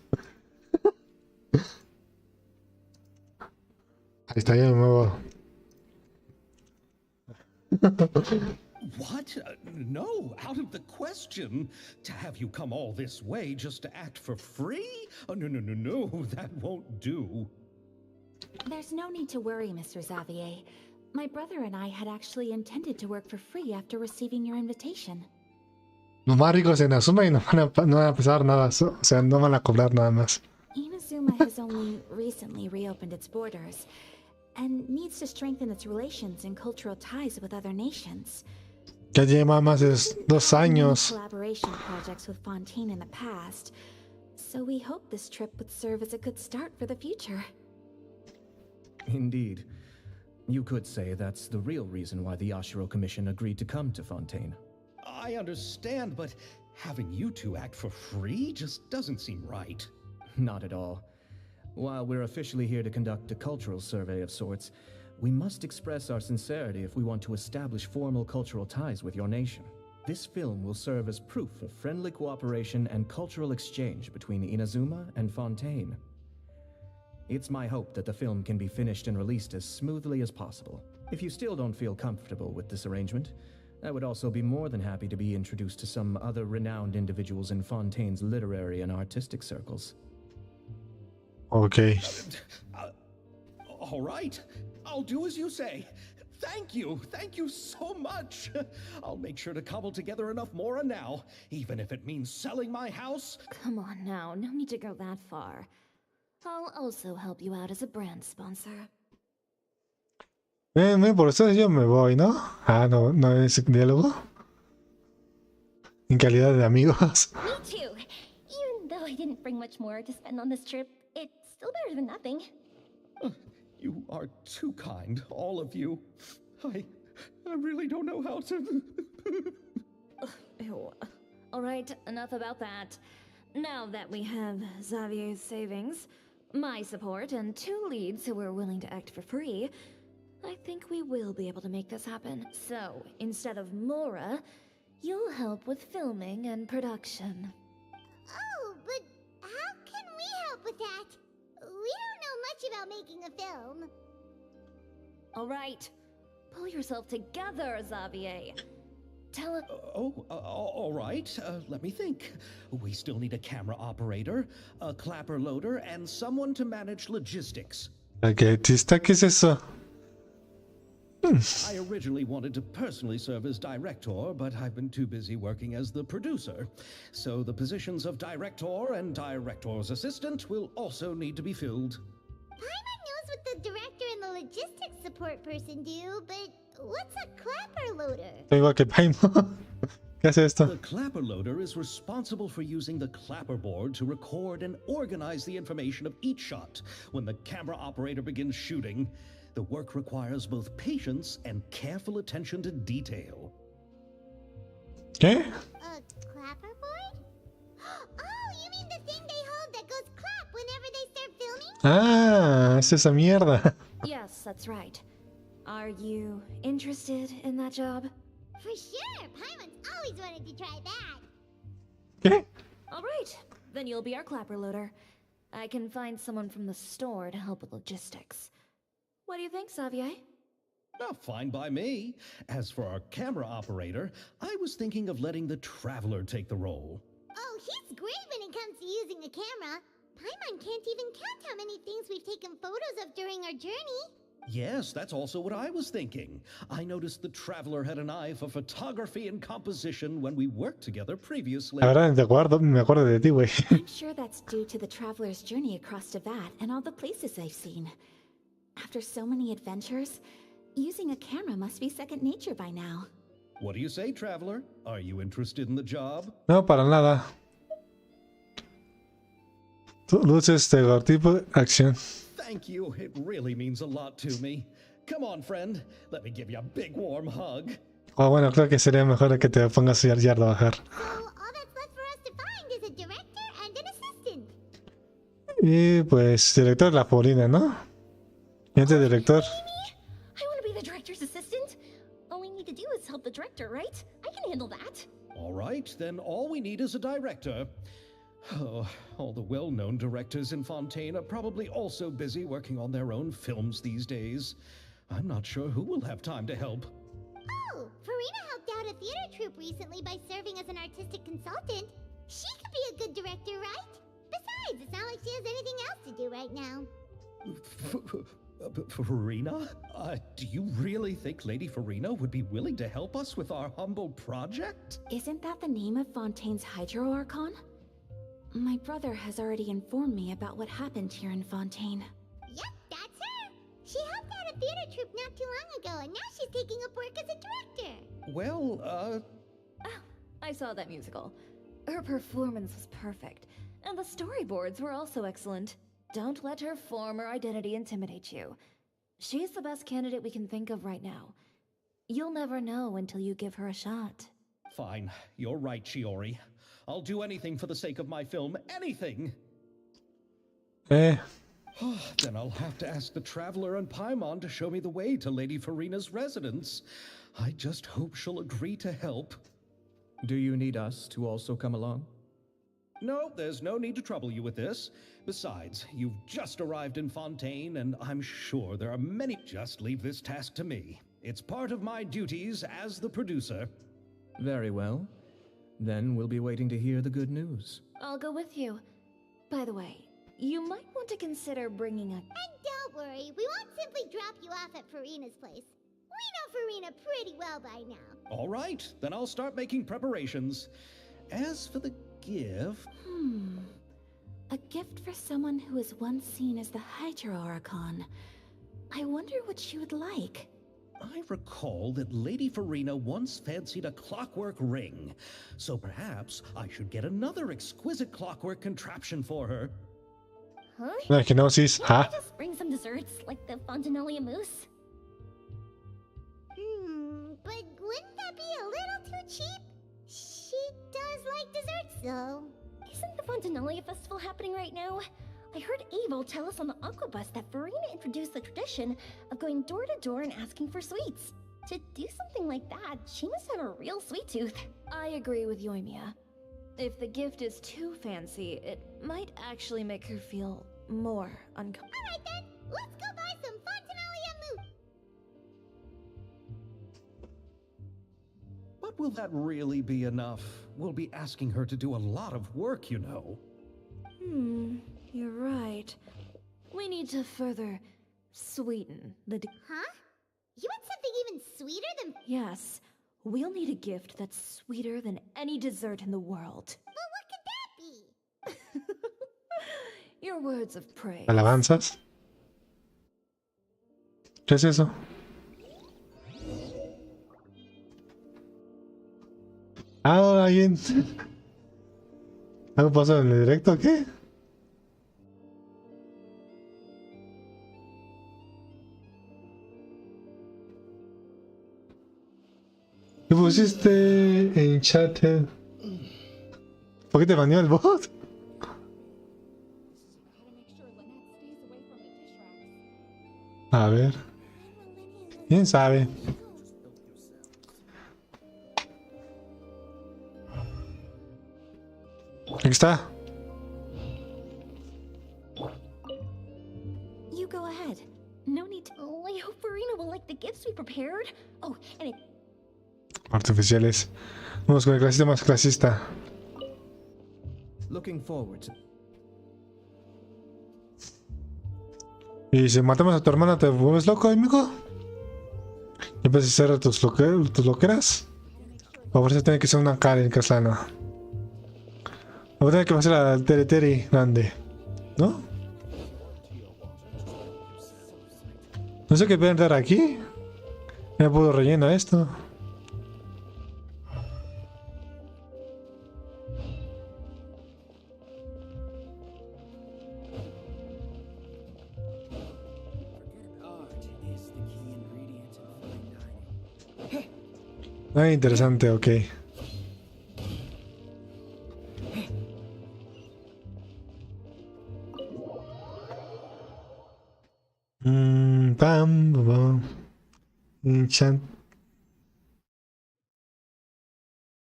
Ahí está, ya me muevo. What? No, out of the question. To have you come all this way just to act for free? Oh, no, that won't do. There's no need to worry, Mr. Xavier. My brother and I had actually intended to work for free after receiving your invitation. Los más ricos en Azuma y no van a pasar nada, o sea, no van a cobrar nada más. Inazuma has only recently reopened its borders, and needs to strengthen its relations and cultural ties with other nations. Ya lleva más de 2 años. Collaboration projects with Fontaine in the past, so we hope this trip would serve as a good start for the future. Indeed. You could say that's the real reason why the Yashiro Commission agreed to come to Fontaine. I understand, but having you two act for free just doesn't seem right. Not at all. While we're officially here to conduct a cultural survey of sorts, we must express our sincerity if we want to establish formal cultural ties with your nation. This film will serve as proof of friendly cooperation and cultural exchange between Inazuma and Fontaine. It's my hope that the film can be finished and released as smoothly as possible. If you still don't feel comfortable with this arrangement, I would also be more than happy to be introduced to some other renowned individuals in Fontaine's literary and artistic circles. Okay. All right, I'll do as you say. Thank you so much. I'll make sure to cobble together enough mora now, even if it means selling my house. Come on now, no need to go that far. I'll also help you out as a brand sponsor. Por eso yo me voy, ¿no? Ah, no es diálogo. En calidad de amigos. Me too. Even though I didn't bring much more to spend on this trip, it's still better than nothing. You are too kind, all of you. I really don't know how to... Ew. All right, enough about that. Now that we have Xavier's savings, my support, and 2 leads who are willing to act for free, I think we will be able to make this happen. So, instead of Mora, you'll help with filming and production. Oh, but how can we help with that? We don't know much about making a film. All right, pull yourself together, Xavier. Tell us. All right. Let me think. We still need a camera operator, a clapper loader, and someone to manage logistics. ¿Qué es eso? I originally wanted to personally serve as director, but I've been too busy working as the producer. So the positions of director and director's assistant will also need to be filled. Paimon knows what the director and the logistics support person do, but what's a clapper loader? Igual que Paimon. ¿Qué hace esto? The clapper loader is responsible for using the clapperboard to record and organize the information of each shot. When the camera operator begins shooting, the work requires both patience and careful attention to detail. ¿Qué? A clapperboard? Oh, you mean the thing they hold that goes clap whenever they start filming? Ah, es esa mierda. Yes, that's right. Are you interested in that job? For sure! Paimon's always wanted to try that. ¿Qué? All right, then you'll be our clapper loader. I can find someone from the store to help with logistics. What do you think, Xavier? Oh, fine by me. As for our camera operator, I was thinking of letting the Traveler take the role. Oh, he's great when it comes to using a camera. Paimon can't even count how many things we've taken photos of during our journey. Yes, that's also what I was thinking. I noticed the Traveler had an eye for photography and composition when we worked together previously. La verdad, me acuerdo de ti, güey. I'm sure that's due to the traveler's journey across Tibet and all the places they've seen. After so many adventures, using a camera must be second nature by now. What do you say, Traveler? Are you interested in the job? No, para nada. Luces, tipo, acción. Thank you. It really means a lot to me. Come on, friend. Let me give you a big warm hug. Oh, bueno, creo que sería mejor que te pongas ya a trabajar. So all that's left for us to find is a director and an assistant. Y pues, director La Paulina, ¿no? Y este director. I want to be the director's assistant. All we need to do is help the director, right? I can handle that. All right, then all we need is a director. Oh, all the well-known directors in Fontaine are probably also busy working on their own films these days. I'm not sure who will have time to help. Oh, Farina helped out a theater troupe recently by serving as an artistic consultant. She could be a good director, right? Besides, it's not like she has anything else to do right now. Farina? Do you really think Lady Farina would be willing to help us with our humble project? Isn't that the name of Fontaine's Hydro Archon? My brother has already informed me about what happened here in Fontaine. Yep, that's her. She helped out a theater troupe not too long ago, and now she's taking up work as a director. Well, Oh, I saw that musical. Her performance was perfect, and the storyboards were also excellent. Don't let her former identity intimidate you. She's the best candidate we can think of right now. You'll never know until you give her a shot. fine. You're right, Shiori. I'll do anything for the sake of my film. Anything! Eh, Then I'll have to ask the Traveler and Paimon to show me the way to Lady Farina's residence. I just hope she'll agree to help. Do you need us to also come along? No, there's no need to trouble you with this. Besides, you've just arrived in Fontaine, and I'm sure there are many. Just leave this task to me. It's part of my duties as the producer. Very well. Then we'll be waiting to hear the good news. I'll go with you. By the way, you might want to consider bringing a... And don't worry, we won't simply drop you off at Farina's place. We know Farina pretty well by now. All right, then I'll start making preparations. As for the gift... A gift for someone who was once seen as the Hydro Archon. I wonder what she would like. I recall that Lady Farina once fancied a clockwork ring, so perhaps I should get another exquisite clockwork contraption for her. Huh? Echinosis, huh? Just bring some desserts, like the Fontinalia mousse. But wouldn't that be a little too cheap? She does like desserts, though. Isn't the Fontinalia festival happening right now? I heard Abel tell us on the Aquabus that Farina introduced the tradition of going door to door and asking for sweets. To do something like that, she must have a real sweet tooth. I agree with Yoimiya. If the gift is too fancy, it might actually make her feel more uncomfortable. Alright then, let's go buy some Fontinalia mousse. But will that really be enough? We'll be asking her to do a lot of work, you know. You're right. We need to further sweeten the... Huh? You want something even sweeter than... Yes, we'll need a gift that's sweeter than any dessert in the world. Well, what could that be? Your words of praise. ¿Alabanzas? ¿Qué es eso? Ah, alguien. ¿Algo pasó en el directo o qué? ¿Qué pusiste en chat? ¿Por qué te baneó el bot? A ver. ¿Quién sabe? Aquí está. You go ahead. No need to... Oh, I hope Farina will like the gifts we prepared. Oh, and it... Artificiales. Vamos con el clasista más clasista. Looking forward to... Y si matamos a tu hermana, ¿te vuelves loco, amigo? ¿Y empiezas a hacer tus loqueras? O por eso tiene que ser una Karen Caslana. O tiene que hacer la Teleteri grande, ¿no? No sé qué puede entrar aquí. Ya puedo relleno esto. Ah, interesante, ok. Pam, pam. Chan.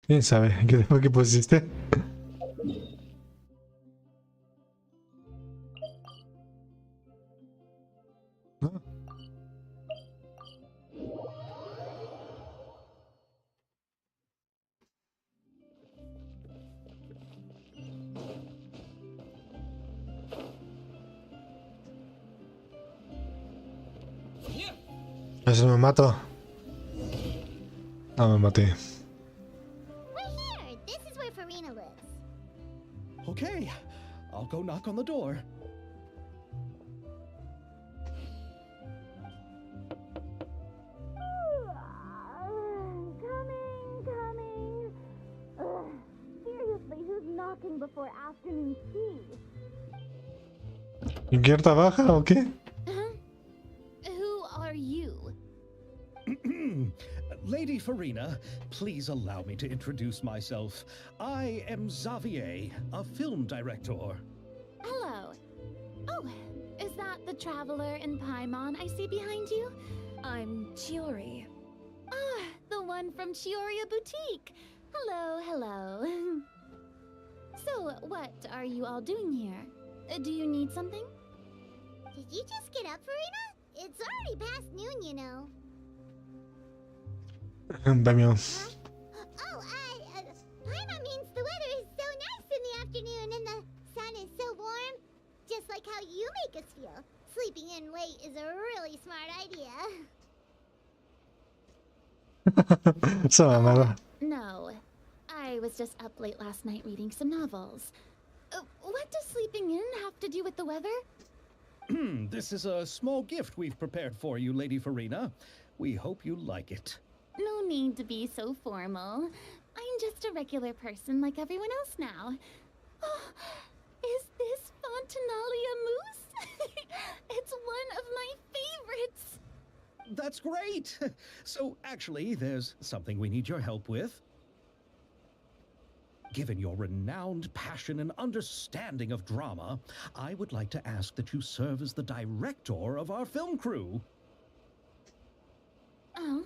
¿Quién sabe qué fue que pusiste? ¿No? Eso me mato. No, me maté. We're here. This is where Farina lives. Okay, I'll go knock on the door. Coming. Ugh, seriously, who's knocking before afternoon tea? ¿Inquierta baja o qué? Who are you? Lady Farina, please allow me to introduce myself. I am Xavier, a film director. Hello. Oh, is that the traveler in Paimon I see behind you? I'm Chiori. Ah, the one from Chioria Boutique. Hello. So, what are you all doing here? Do you need something? Did you just get up, Farina? It's already past noon, you know. Damián. Huh? Oh, Paimon means the weather is so nice in the afternoon and the sun is so warm. Just like how you make us feel. Sleeping in late is a really smart idea. Esa mamada. No. I was just up late last night reading some novels. What does sleeping in have to do with the weather? This is a small gift we've prepared for you, Lady Farina. We hope you like it. No need to be so formal. I'm just a regular person like everyone else now. Oh, is this Fontinalia mousse? It's one of my favorites. That's great! So, actually, there's something we need your help with. Given your renowned passion and understanding of drama, I would like to ask that you serve as the director of our film crew. Oh,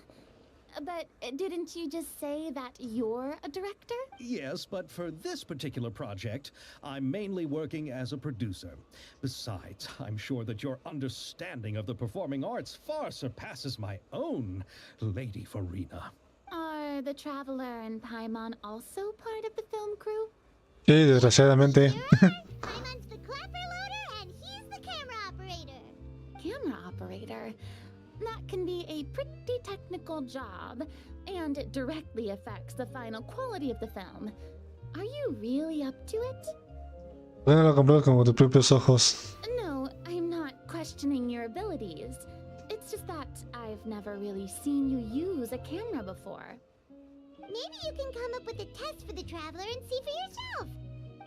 but didn't you just say that you're a director? Yes, but for this particular project, I'm mainly working as a producer. Besides, I'm sure that your understanding of the performing arts far surpasses my own, Lady Farina. Are the Traveler and Paimon also part of the film crew? Sí, desgraciadamente. Paimon's the clapper loader and he's the camera operator. Camera operator? That can be a pretty technical job, and it directly affects the final quality of the film. Are you really up to it? Bueno, lo compré con tus propios ojos. No, I'm not questioning your abilities. It's just that I've never really seen you use a camera before. Maybe you can come up with a test for the Traveler and see for yourself.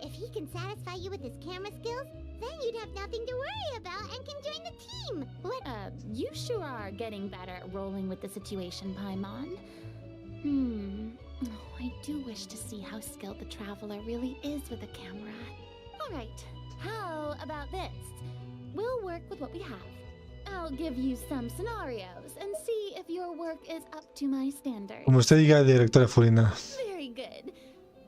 If he can satisfy you with his camera skills, then you'd have nothing to worry about and can join the team. What? You sure are getting better at rolling with the situation, Paimon. Oh, I do wish to see how skilled the Traveler really is with a camera. Alright, how about this? We'll work with what we have. I'll give you some scenarios and see if your work is up to my standards. Como usted diga, directora Farina. Very good.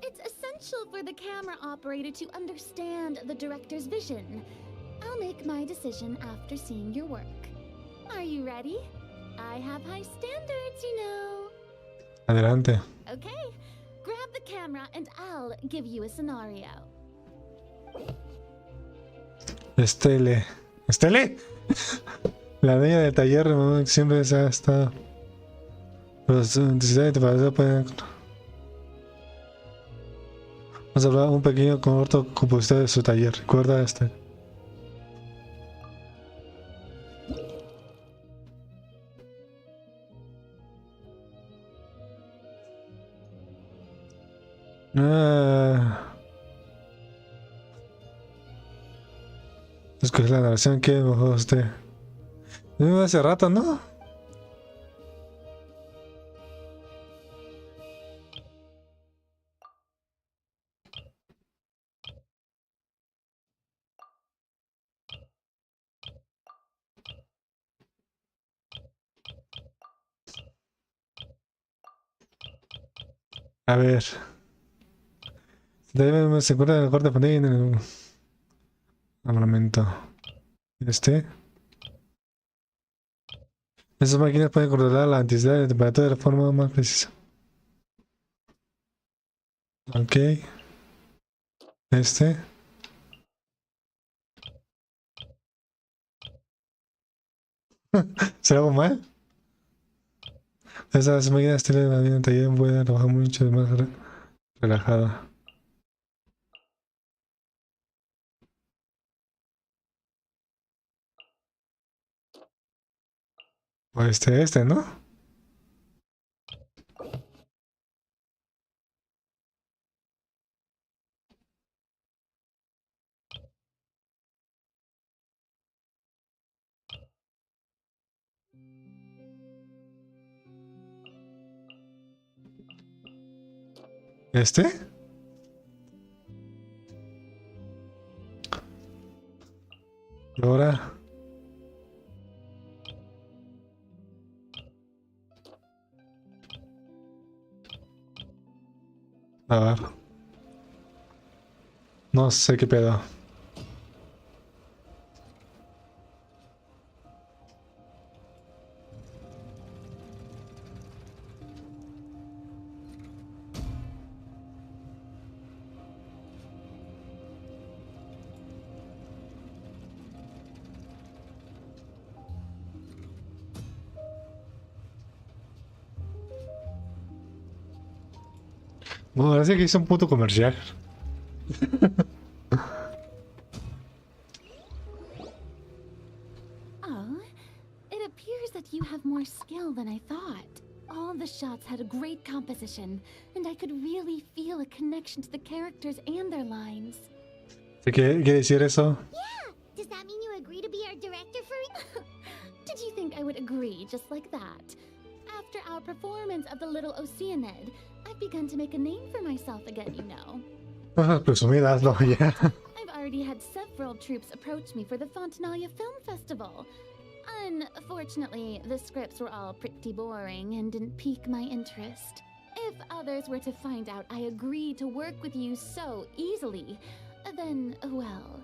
It's essential for the camera operator to understand the director's vision. I'll make my decision after seeing your work. Are you ready? I have high standards, you know. Adelante. Okay, grab the camera and I'll give you a scenario. Estele. ¿Estele? La dueña del taller que siempre se ha estado. Los necesidades para eso pueden. Vamos a hablar un pequeño corto compositor de su taller. Recuerda este. Escoger la narración que mejor usted. Hace rato, ¿no? A ver. Se encuentra en el corte de pantalla en el armamento. Estas máquinas pueden controlar la intensidad y la temperatura de la forma más precisa. Ok. ¿Será algo mal? Estas máquinas tienen la vida en taller, pueden trabajar mucho más relajada. O ¿no? Y ahora. A ver. No sé qué pedo. Bueno, parece que hizo un puto comercial. Oh, it appears that you have more skill than I thought. All the shots had a great composition, and I could really feel a connection to the characters and their lines. ¿Qué quiere decir eso? Yeah! Does that mean you agree to be our director for... Did you think I would agree just like that? After our performance of the Little Oceanid, I've begun to make a name for myself again, you know. Presumida, hazlo ya. I've already had several troops approach me for the Fontanalia Film Festival. Unfortunately, the scripts were all pretty boring and didn't pique my interest. If others were to find out I agreed to work with you so easily, then, well...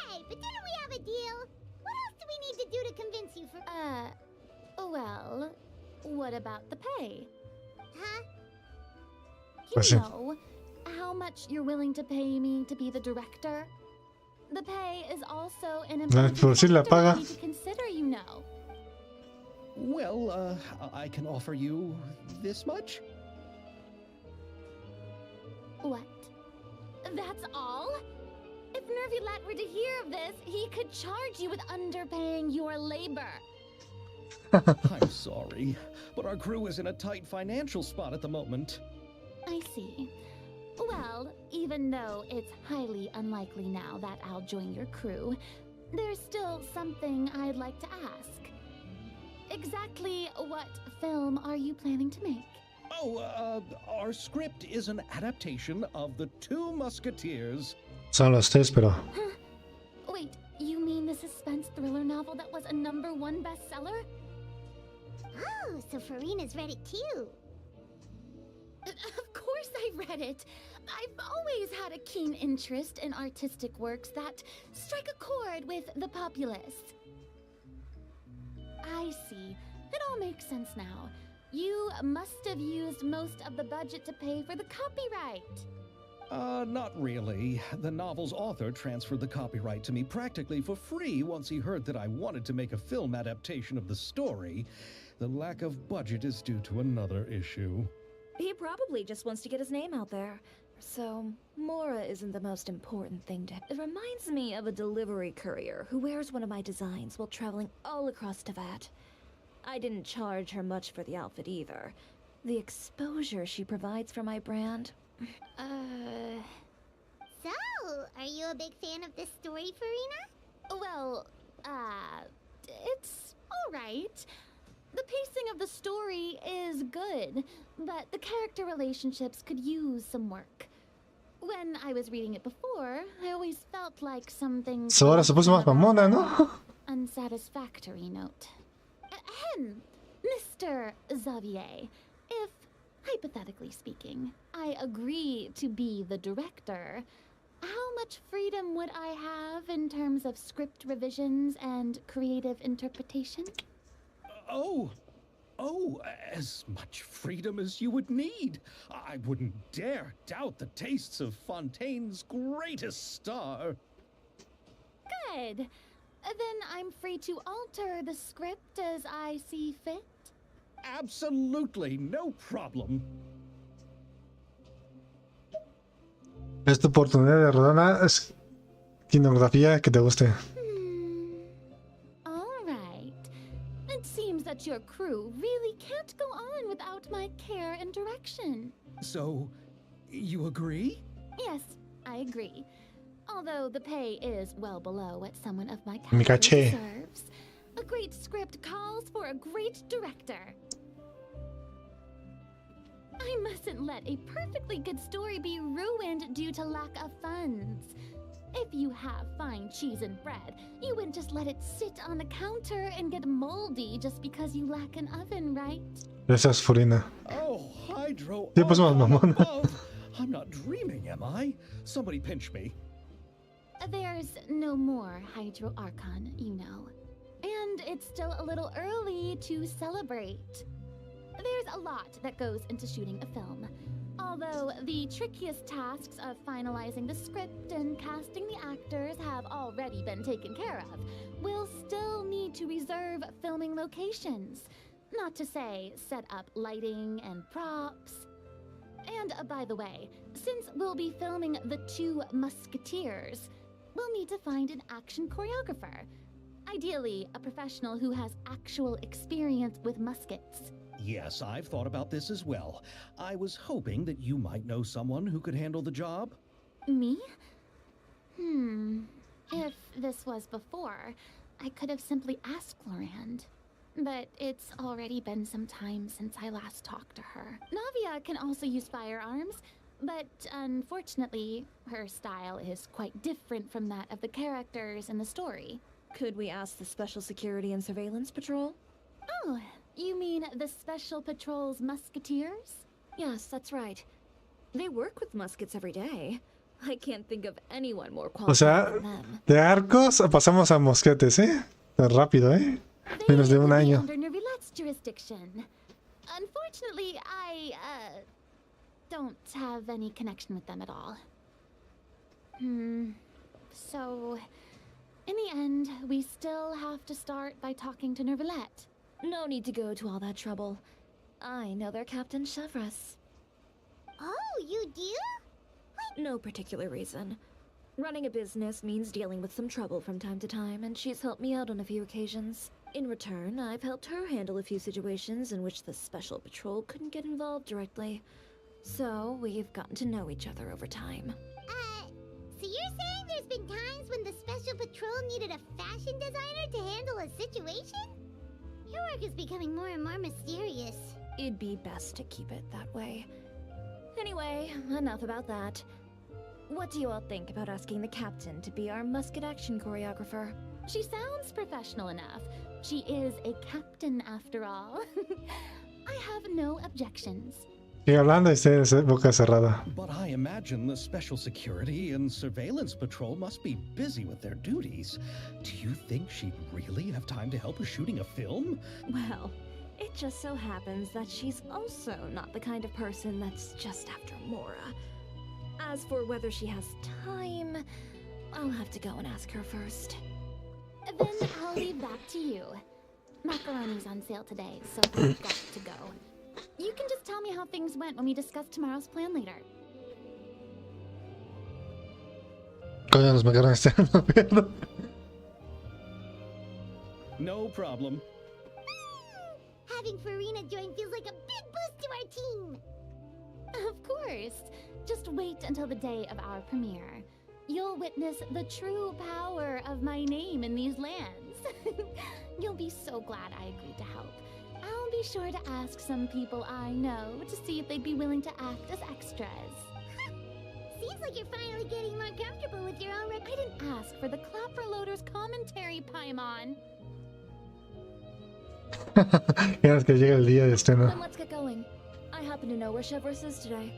Hey, but didn't we have a deal? What else do we need to do to convince you for... well, what about the pay? Huh? You know how much you're willing to pay me to be the director? The pay is also an important factor I need to consider, you know. Well, I can offer you this much? What? That's all? If Nervylat were to hear of this, he could charge you with underpaying your labor. I'm sorry, but our crew is in a tight financial spot at the moment. I see. Well, even though it's highly unlikely now that I'll join your crew, there's still something I'd like to ask. Exactly what film are you planning to make? Oh, our script is an adaptation of The Two Musketeers. Son los tres, pero... Huh? Wait, you mean the suspense thriller novel that was a #1 bestseller? Oh, so Farina's read it too. Of course I read it. I've always had a keen interest in artistic works that strike a chord with the populace. I see. It all makes sense now. You must have used most of the budget to pay for the copyright. Not really. The novel's author transferred the copyright to me practically for free once he heard that I wanted to make a film adaptation of the story. The lack of budget is due to another issue. He probably just wants to get his name out there. So, Mora isn't the most important thing to him. It reminds me of a delivery courier who wears one of my designs while traveling all across Teyvat. I didn't charge her much for the outfit either. The exposure she provides for my brand... So, are you a big fan of this story, Farina? Well, it's alright. The pacing of the story is good, but the character relationships could use some work. When I was reading it before, I always felt like something... So ahora se puso más mamona, ¿no? Unsatisfactory note. Ahem, Mr. Xavier, if hypothetically speaking, I agree to be the director. How much freedom would I have in terms of script revisions and creative interpretation? Oh, as much freedom as you would need. I wouldn't dare doubt the tastes of Fontaine's greatest star. Good. Then I'm free to alter the script as I see fit. Absolutely, no problem. Es tu oportunidad de rodar una escenografía que te guste. All right. It seems that your crew really can't go on without my care and direction. So, you agree? Yes, I agree. Although the pay is well below what someone of my Mi caliber caché. deserves. A great script calls for a great director. I mustn't let a perfectly good story be ruined due to lack of funds. If you have fine cheese and bread, you wouldn't just let it sit on the counter and get moldy just because you lack an oven, right? Gracias, Furina. Oh, Hydro. Sí, pues, up mamón. above. I'm not dreaming, am I? Somebody pinch me. There's no more Hydro Archon, you know. And it's still a little early to celebrate. There's a lot that goes into shooting a film. Although the trickiest tasks of finalizing the script and casting the actors have already been taken care of, we'll still need to reserve filming locations. Not to say set up lighting and props. And by the way, since we'll be filming The Two Musketeers, we'll need to find an action choreographer. Ideally, a professional who has actual experience with muskets. Yes, I've thought about this as well. I was hoping that you might know someone who could handle the job. Me? If this was before, I could have simply asked Florand. But it's already been some time since I last talked to her. Navia can also use firearms, but unfortunately, her style is quite different from that of the characters in the story. Could we ask the Special Security and Surveillance Patrol? Oh, you mean the Special Patrol's Musketeers? Yes, that's right. They work with muskets every day. I can't think of anyone more O sea, qualified than them. de arcos pasamos a mosquetes, ¿eh? Tan rápido, ¿eh? They Menos de un would be año. under Nervilette's jurisdiction. Unfortunately, I don't have any connection with them at all. So, in the end, we still have to start by talking to Nervilette. No need to go to all that trouble. I know their Captain Chevres. Oh, you do? No particular reason. Running a business means dealing with some trouble from time to time, and she's helped me out on a few occasions. In return, I've helped her handle a few situations in which the Special Patrol couldn't get involved directly. So, we've gotten to know each other over time. So you're saying there's been times when the Special Patrol needed a fashion designer to handle a situation? Your work is becoming more and more mysterious. It'd be best to keep it that way. Anyway, enough about that. What do you all think about asking the captain to be our musket action choreographer? She sounds professional enough. She is a captain after all. I have no objections. Sigue hablando y esté boca cerrada. But I imagine the Special Security and Surveillance Patrol must be busy with their duties. Do you think she'd really have time to help us shooting a film? Well, it just so happens that she's also not the kind of person that's just after Mora. As for whether she has time, I'll have to go and ask her first. Then I'll leave that to you. Macaroni's on sale today, so I've got to go. You can just tell me how things went when we discuss tomorrow's plan later. Coño, los macarrones están en la mierda. No problem. Having Farina join feels like a big boost to our team. Of course. Just wait until the day of our premiere. You'll witness the true power of my name in these lands. You'll be so glad I agreed to help. I'll be sure to ask some people I know to see if they'd be willing to act as extras. Seems like you're finally getting more comfortable with your own I didn't ask for the Clapper Loader's commentary, Paimon. Quieres que llegue el día de estreno. Then let's get going. I happen to know where Chevrolet is today.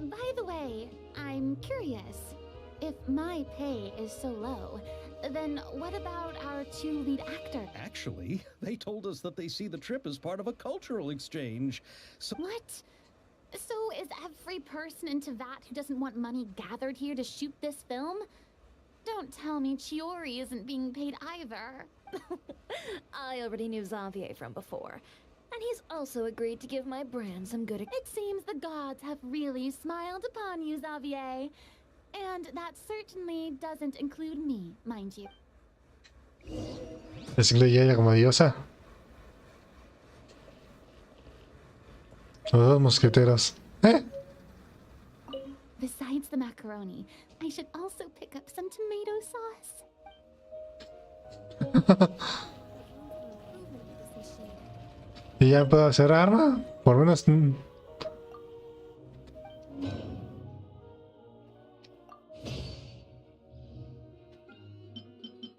By the way, I'm curious. If my pay is so low, then what about our 2 lead actors? Actually, they told us that they see the trip as part of a cultural exchange. So What? So is every person in Teyvat who doesn't want money gathered here to shoot this film? Don't tell me Chiori isn't being paid either. I already knew Xavier from before, and he's also agreed to give my brand some good. It seems the gods have really smiled upon you, Xavier. And that certainly doesn't include me, mind you. ¿Es incluye ella como diosa? Los 2 mosqueteros. Besides the macaroni, I should also pick up some tomato sauce. ¿Y ya puedo hacer arma? Por lo menos...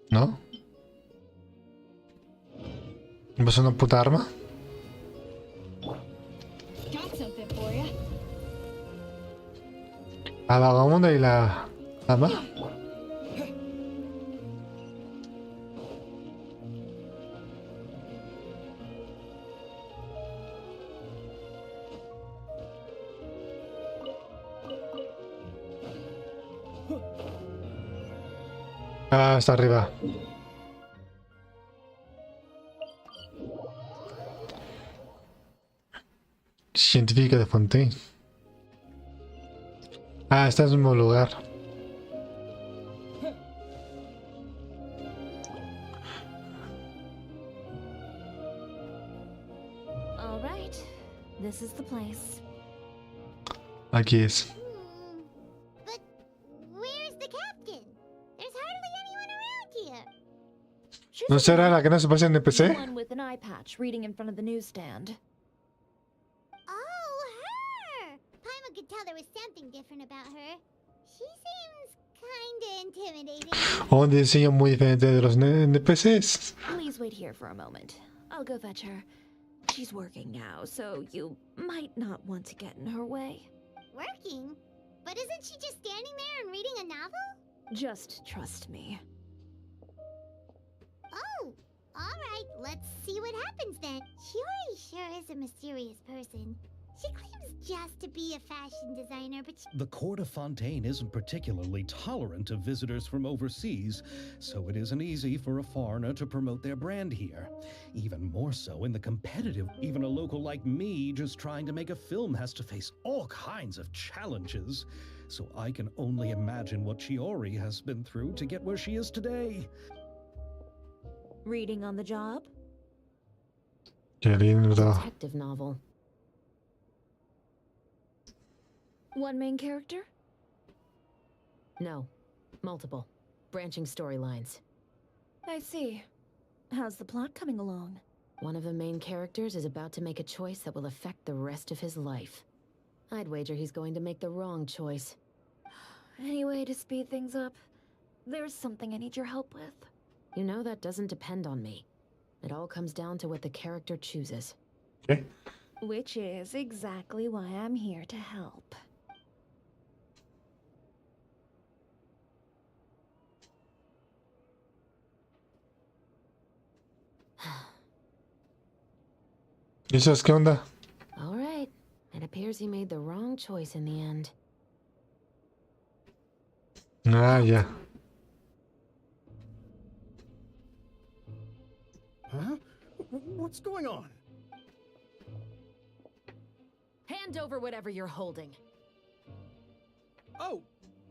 ¿No? ¿Es una puta arma? Got something for ya. ¿La vagabunda y la dama? Ah, está arriba. Científica de Fontaine. Ah, está en el mismo lugar. All right, this is the place. Aquí es. But where's the captain? There's hardly anyone around here. She's ¿No a será woman. la que no se pasa en NPC? One with an eye patch reading in front of the newsstand. Oh, her! Paimon could tell there was something different about her. She seems kinda intimidating. Un diseño muy diferente de los NPCs. Please wait here for a moment. I'll go fetch her. She's working now, so you might not want to get in her way. Working? But isn't she just standing there and reading a novel? Just trust me. Oh, alright, let's see what happens then. Chiori sure is a mysterious person. She claims just to be a fashion designer, but the court of Fontaine isn't particularly tolerant of visitors from overseas, so it isn't easy for a foreigner to promote their brand here. Even more so in the competitive. Even a local like me just trying to make a film has to face all kinds of challenges. So I can only imagine what Chiori has been through to get where she is today. Reading on the job? Qué lindo. Detective novel. One main character? No. Multiple. Branching storylines. I see. How's the plot coming along? One of the main characters is about to make a choice that will affect the rest of his life. I'd wager he's going to make the wrong choice. Any way to speed things up? There's something I need your help with. You know that doesn't depend on me. It all comes down to what the character chooses. ¿Qué? Which is exactly why I'm here to help. ¿Y eso es qué onda? All right. It appears he made the wrong choice in the end. Ah, ya. Huh? What's going on? Hand over whatever you're holding. Oh,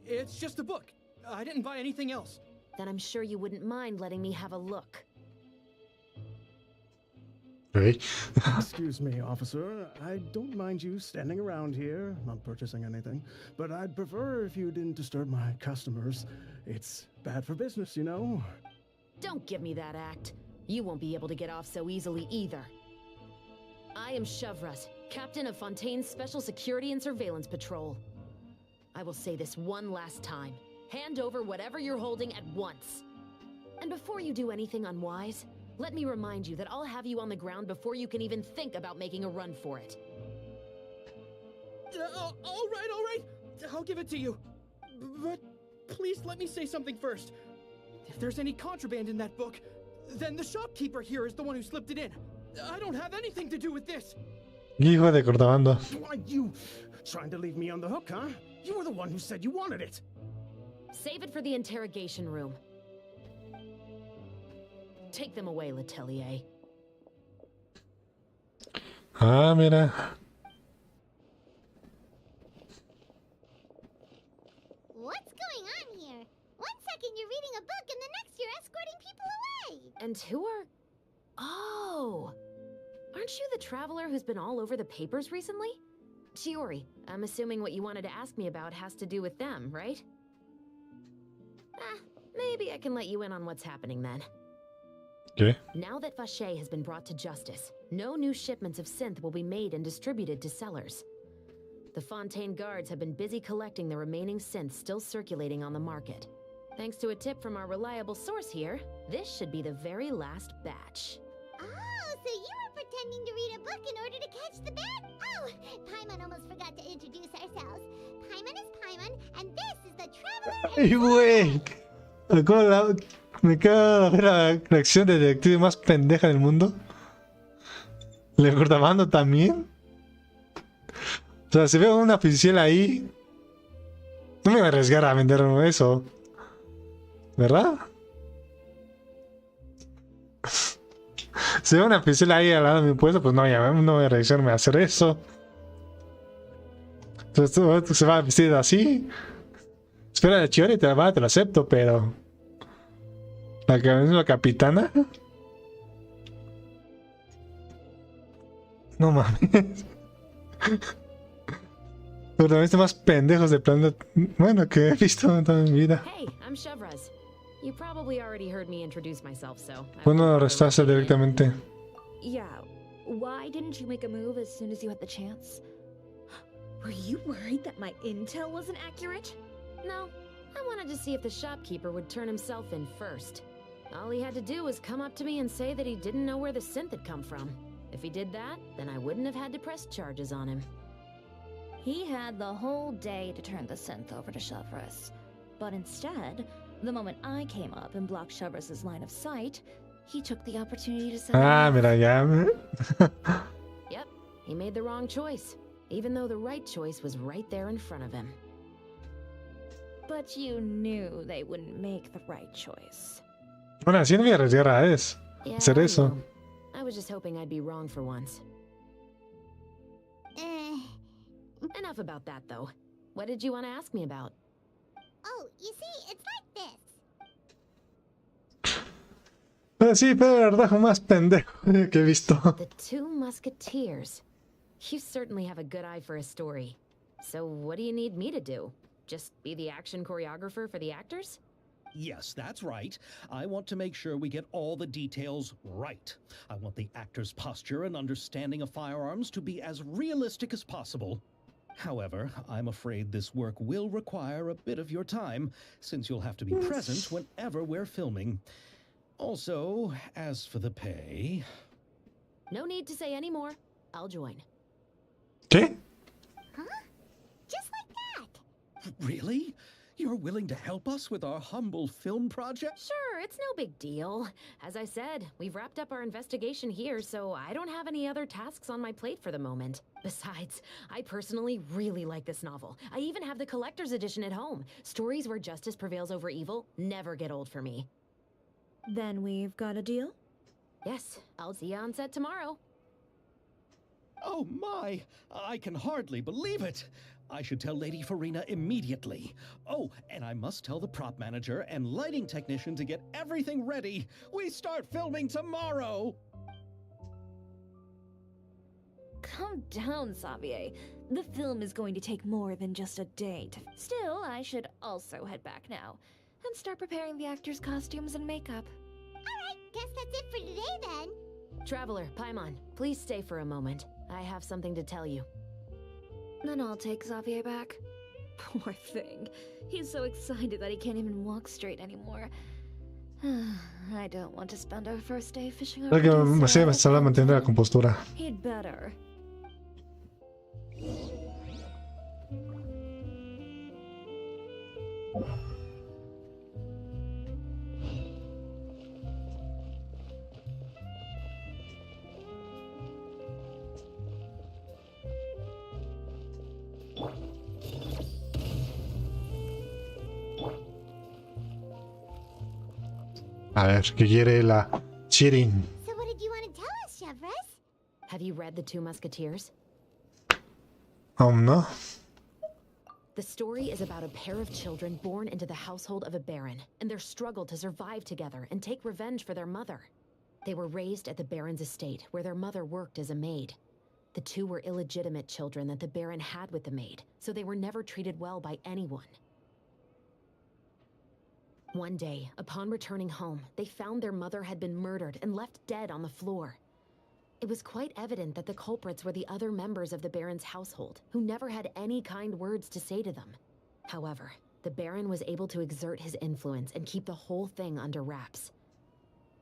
it's just a book. I didn't buy anything else. Then I'm sure you wouldn't mind letting me have a look. Okay. Excuse me, officer. I don't mind you standing around here, not purchasing anything, but I'd prefer if you didn't disturb my customers. It's bad for business, you know? Don't give me that act. You won't be able to get off so easily either. I am Chevrolet, captain of Fontaine's Special Security and Surveillance Patrol. I will say this one last time. Hand over whatever you're holding at once. And before you do anything unwise, Let me remind you that I'll have you on the ground before you can even think about making a run for it. All right. I'll give it to you. But please let me say something first. If there's any contraband in that book, then the shopkeeper here is the one who slipped it in. I don't have anything to do with this. Hijo de cortabando. Why, you trying to leave me on the hook, huh? You were the one who said you wanted it. Save it for the interrogation room. Take them away, Letelier. Ah, mira. What's going on here? One second you're reading a book and the next you're escorting people away. And who are... Oh! Aren't you the traveler who's been all over the papers recently? Chiori, I'm assuming what you wanted to ask me about has to do with them, right? Maybe I can let you in on what's happening then. Okay. Now that Vache has been brought to justice, no new shipments of synth will be made and distributed to sellers. The Fontaine guards have been busy collecting the remaining synth still circulating on the market. Thanks to a tip from our reliable source here, this should be the very last batch. Oh, so you were pretending to read a book in order to catch the bat? Oh, Paimon almost forgot to introduce ourselves. Paimon is Paimon, and this is the Traveler ¡Ay, güey! Me cago de ver la reacción de Actriz más pendeja del mundo. ¿Le cortamando también? O sea, si veo una oficial ahí, no me voy a arriesgar a vender eso, ¿verdad? Si veo una oficial ahí al lado de mi puesto, pues no voy a arriesgarme a hacer eso. Entonces, se va a vestir así. Espera de Chiori, te lo acepto, pero... La misma capitana. No mames. Pero también más pendejos de planeta. Bueno, que he visto en toda mi vida. Hey, I'm Chevraz. You probably already heard me introduce myself, so... Bueno, lo arrestaste directamente. Yeah. Why didn't you make a move as soon as you had the chance? Were you worried that my intel wasn't accurate? No. I wanted to see if the shopkeeper would turn himself in first. All he had to do was come up to me and say that he didn't know where the synth had come from. If he did that, then I wouldn't have had to press charges on him. He had the whole day to turn the synth over to Chevraz. But instead, the moment I came up and blocked Chevraz's line of sight, he took the opportunity to say... Ah, mira, ya. Yep, he made the wrong choice, even though the right choice was right there in front of him. But you knew they wouldn't make the right choice. Bueno, así no me voy a arriesgar a hacer eso. I was just hoping I'd be wrong for once. Enough about that, though. What did you want to ask me about? Oh, you see, it's like this. Pero sí, pero el relajo más pendejo que he visto. The Two Musketeers. You certainly have a good eye for a story. So what do you need me to do? Just be the action choreographer for the actors? Yes, that's right. I want to make sure we get all the details right. I want the actor's posture and understanding of firearms to be as realistic as possible. However, I'm afraid this work will require a bit of your time, since you'll have to be present whenever we're filming. Also, as for the pay... No need to say any more. I'll join. ¿Qué? Huh? Just like that. Really? You're willing to help us with our humble film project? Sure, it's no big deal. As I said, we've wrapped up our investigation here, so I don't have any other tasks on my plate for the moment. Besides, I personally really like this novel. I even have the collector's edition at home. Stories where justice prevails over evil never get old for me. Then we've got a deal? Yes, I'll see you on set tomorrow. Oh my! I can hardly believe it! I should tell Lady Farina immediately. Oh, and I must tell the prop manager and lighting technician to get everything ready. We start filming tomorrow! Calm down, Xavier. The film is going to take more than just a day to... Still, I should also head back now and start preparing the actors' costumes and makeup. Alright, guess that's it for today then. Traveler, Paimon, please stay for a moment. I have something to tell you. Then I'll take Xavier back. Poor thing. He's so excited that he can't even walk straight anymore. I don't want to spend our first day fishing our Creo que me producer sirve solo mantener la compostura. He'd better. A ver, ¿qué quiere la Chirin? So what did you want to tell us, Chevres? Have you read The Two Musketeers? Aún no. The story is about a pair of children born into the household of a baron and their struggle to survive together and take revenge for their mother. They were raised at the baron's estate, where their mother worked as a maid. The two were illegitimate children that the baron had with the maid, so they were never treated well by anyone. One day, upon returning home, they found their mother had been murdered and left dead on the floor. It was quite evident that the culprits were the other members of the Baron's household, who never had any kind words to say to them. However, the Baron was able to exert his influence and keep the whole thing under wraps.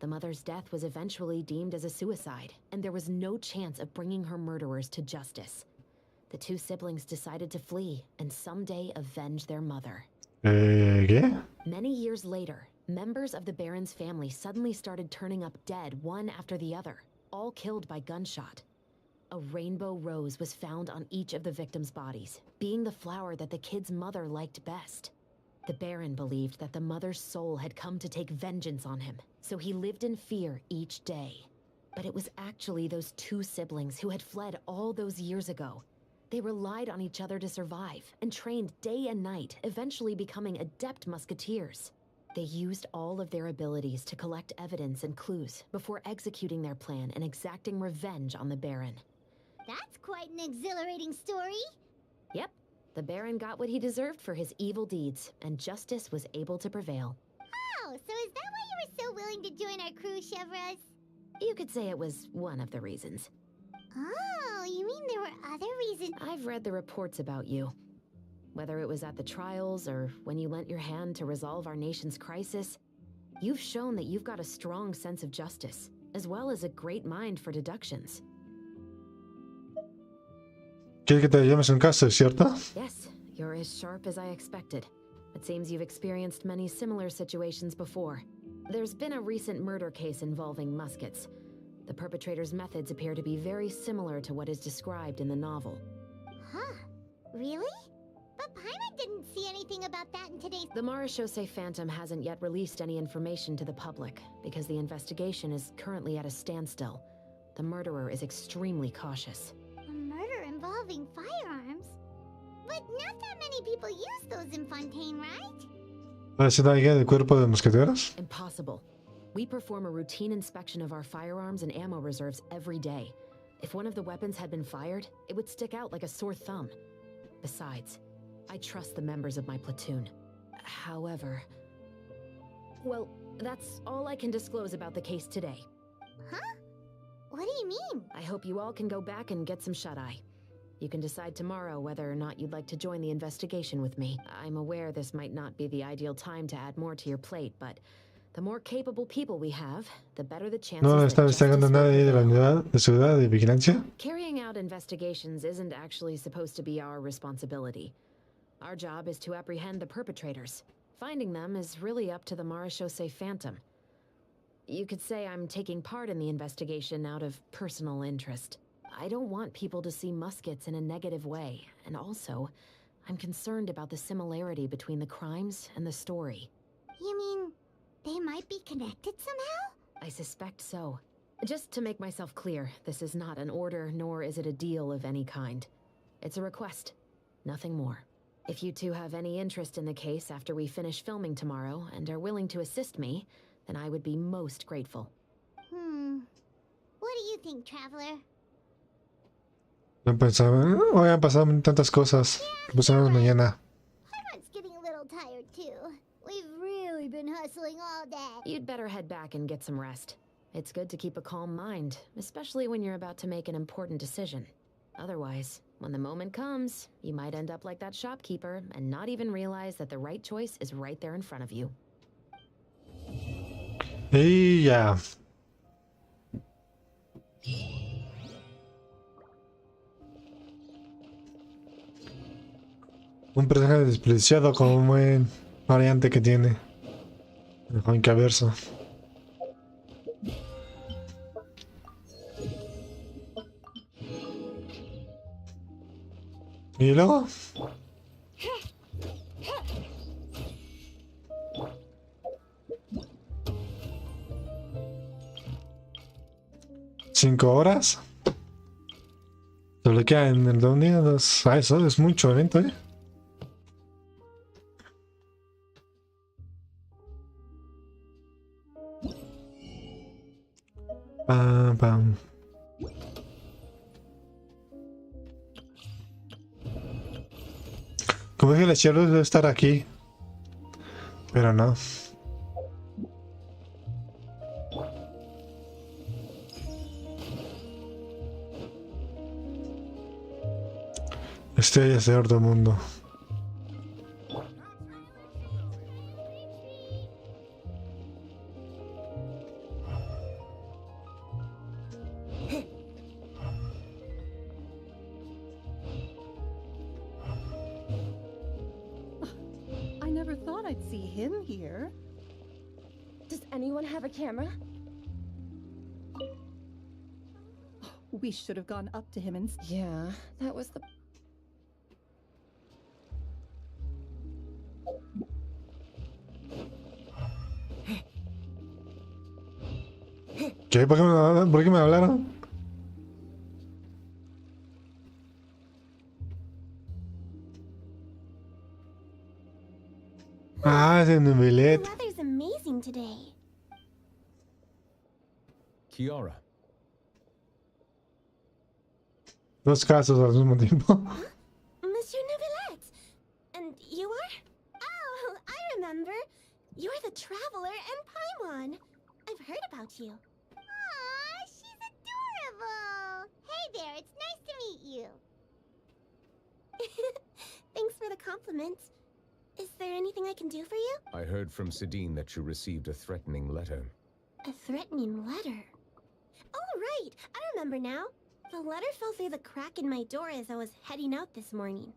The mother's death was eventually deemed as a suicide, and there was no chance of bringing her murderers to justice. The two siblings decided to flee and someday avenge their mother. ¿Qué? Many years later, members of the Baron's family suddenly started turning up dead one after the other, all killed by gunshot. A rainbow rose was found on each of the victims' bodies, being the flower that the kid's mother liked best. The Baron believed that the mother's soul had come to take vengeance on him, so he lived in fear each day. But it was actually those two siblings who had fled all those years ago. They relied on each other to survive and trained day and night, eventually becoming adept musketeers. They used all of their abilities to collect evidence and clues before executing their plan and exacting revenge on the Baron. That's quite an exhilarating story. Yep, the Baron got what he deserved for his evil deeds, and justice was able to prevail. Oh, so is that why you were so willing to join our crew, Chevres? You could say it was one of the reasons. Oh, you mean there were other reasons? I've read the reports about you. Whether it was at the trials or when you lent your hand to resolve our nation's crisis, you've shown that you've got a strong sense of justice, as well as a great mind for deductions. ¿Quieres que te llames un caso, cierto? Yes, you're as sharp as I expected. It seems you've experienced many similar situations before. There's been a recent murder case involving muskets. The perpetrator's methods appear to be very similar to what is described in the novel. Huh. Really? But Paimon didn't see anything about that in today's... The Marechaussee Phantom hasn't yet released any information to the public, because the investigation is currently at a standstill. The murderer is extremely cautious. A murder involving firearms? But not that many people use those in Fontaine, right? ¿Puede ser alguien del cuerpo de mosqueteros? Impossible. We perform a routine inspection of our firearms and ammo reserves every day. If one of the weapons had been fired, it would stick out like a sore thumb. Besides, I trust the members of my platoon. However... Well, that's all I can disclose about the case today. Huh? What do you mean? I hope you all can go back and get some shut-eye. You can decide tomorrow whether or not you'd like to join the investigation with me. I'm aware this might not be the ideal time to add more to your plate, but the more capable people we have, the better the chances No that está investigando justice will nadie de la prevail. unidad de seguridad y vigilancia. Carrying out investigations isn't actually supposed to be our responsibility. Our job is to apprehend the perpetrators. Finding them is really up to the Marechaussee Phantom. You could say I'm taking part in the investigation out of personal interest. I don't want people to see muskets in a negative way, and also, I'm concerned about the similarity between the crimes and the story. You mean they might be connected somehow? I suspect so. Just to make myself clear, this is not an order, nor is it a deal of any kind. It's a request, nothing more. If you two have any interest in the case after we finish filming tomorrow and are willing to assist me, then I would be most grateful. What do you think, Traveler? No pensaba, hoy han pasado tantas cosas. Que pasaremos mañana. Paimon getting a little tired too. We've really been hustling all day. You'd better head back and get some rest. It's good to keep a calm mind, especially when you're about to make an important decision. Otherwise, when the moment comes, you might end up like that shopkeeper and not even realize that the right choice is right there in front of you. Y ya. Un personaje despreciado como un buen variante que tiene. El joven Caverso. ¿Y luego? ¿5 horas? Se bloquea en el dominio. Eso es mucho evento, ¿eh? Pam, pam. Como dije, la Charlotte debe estar aquí. Pero no. Este es de otro mundo. I never thought I'd see him here. Does anyone have a camera? We should have gone up to him and... Yeah, that was the... ¿Qué? ¿Por qué me hablaron? Ah, es en el billet. The weather's amazing today. Kiara. 2 casos al mismo tiempo. Monsieur Neuvillette! And you are? Oh, I remember. You're the Traveler and Paimon. I've heard about you. Aw, she's adorable. Hey there, it's nice to meet you. Thanks for the compliment. Is there anything I can do for you? I heard from Sidine that you received a threatening letter. A threatening letter? Oh, right! I remember now. The letter fell through the crack in my door as I was heading out this morning.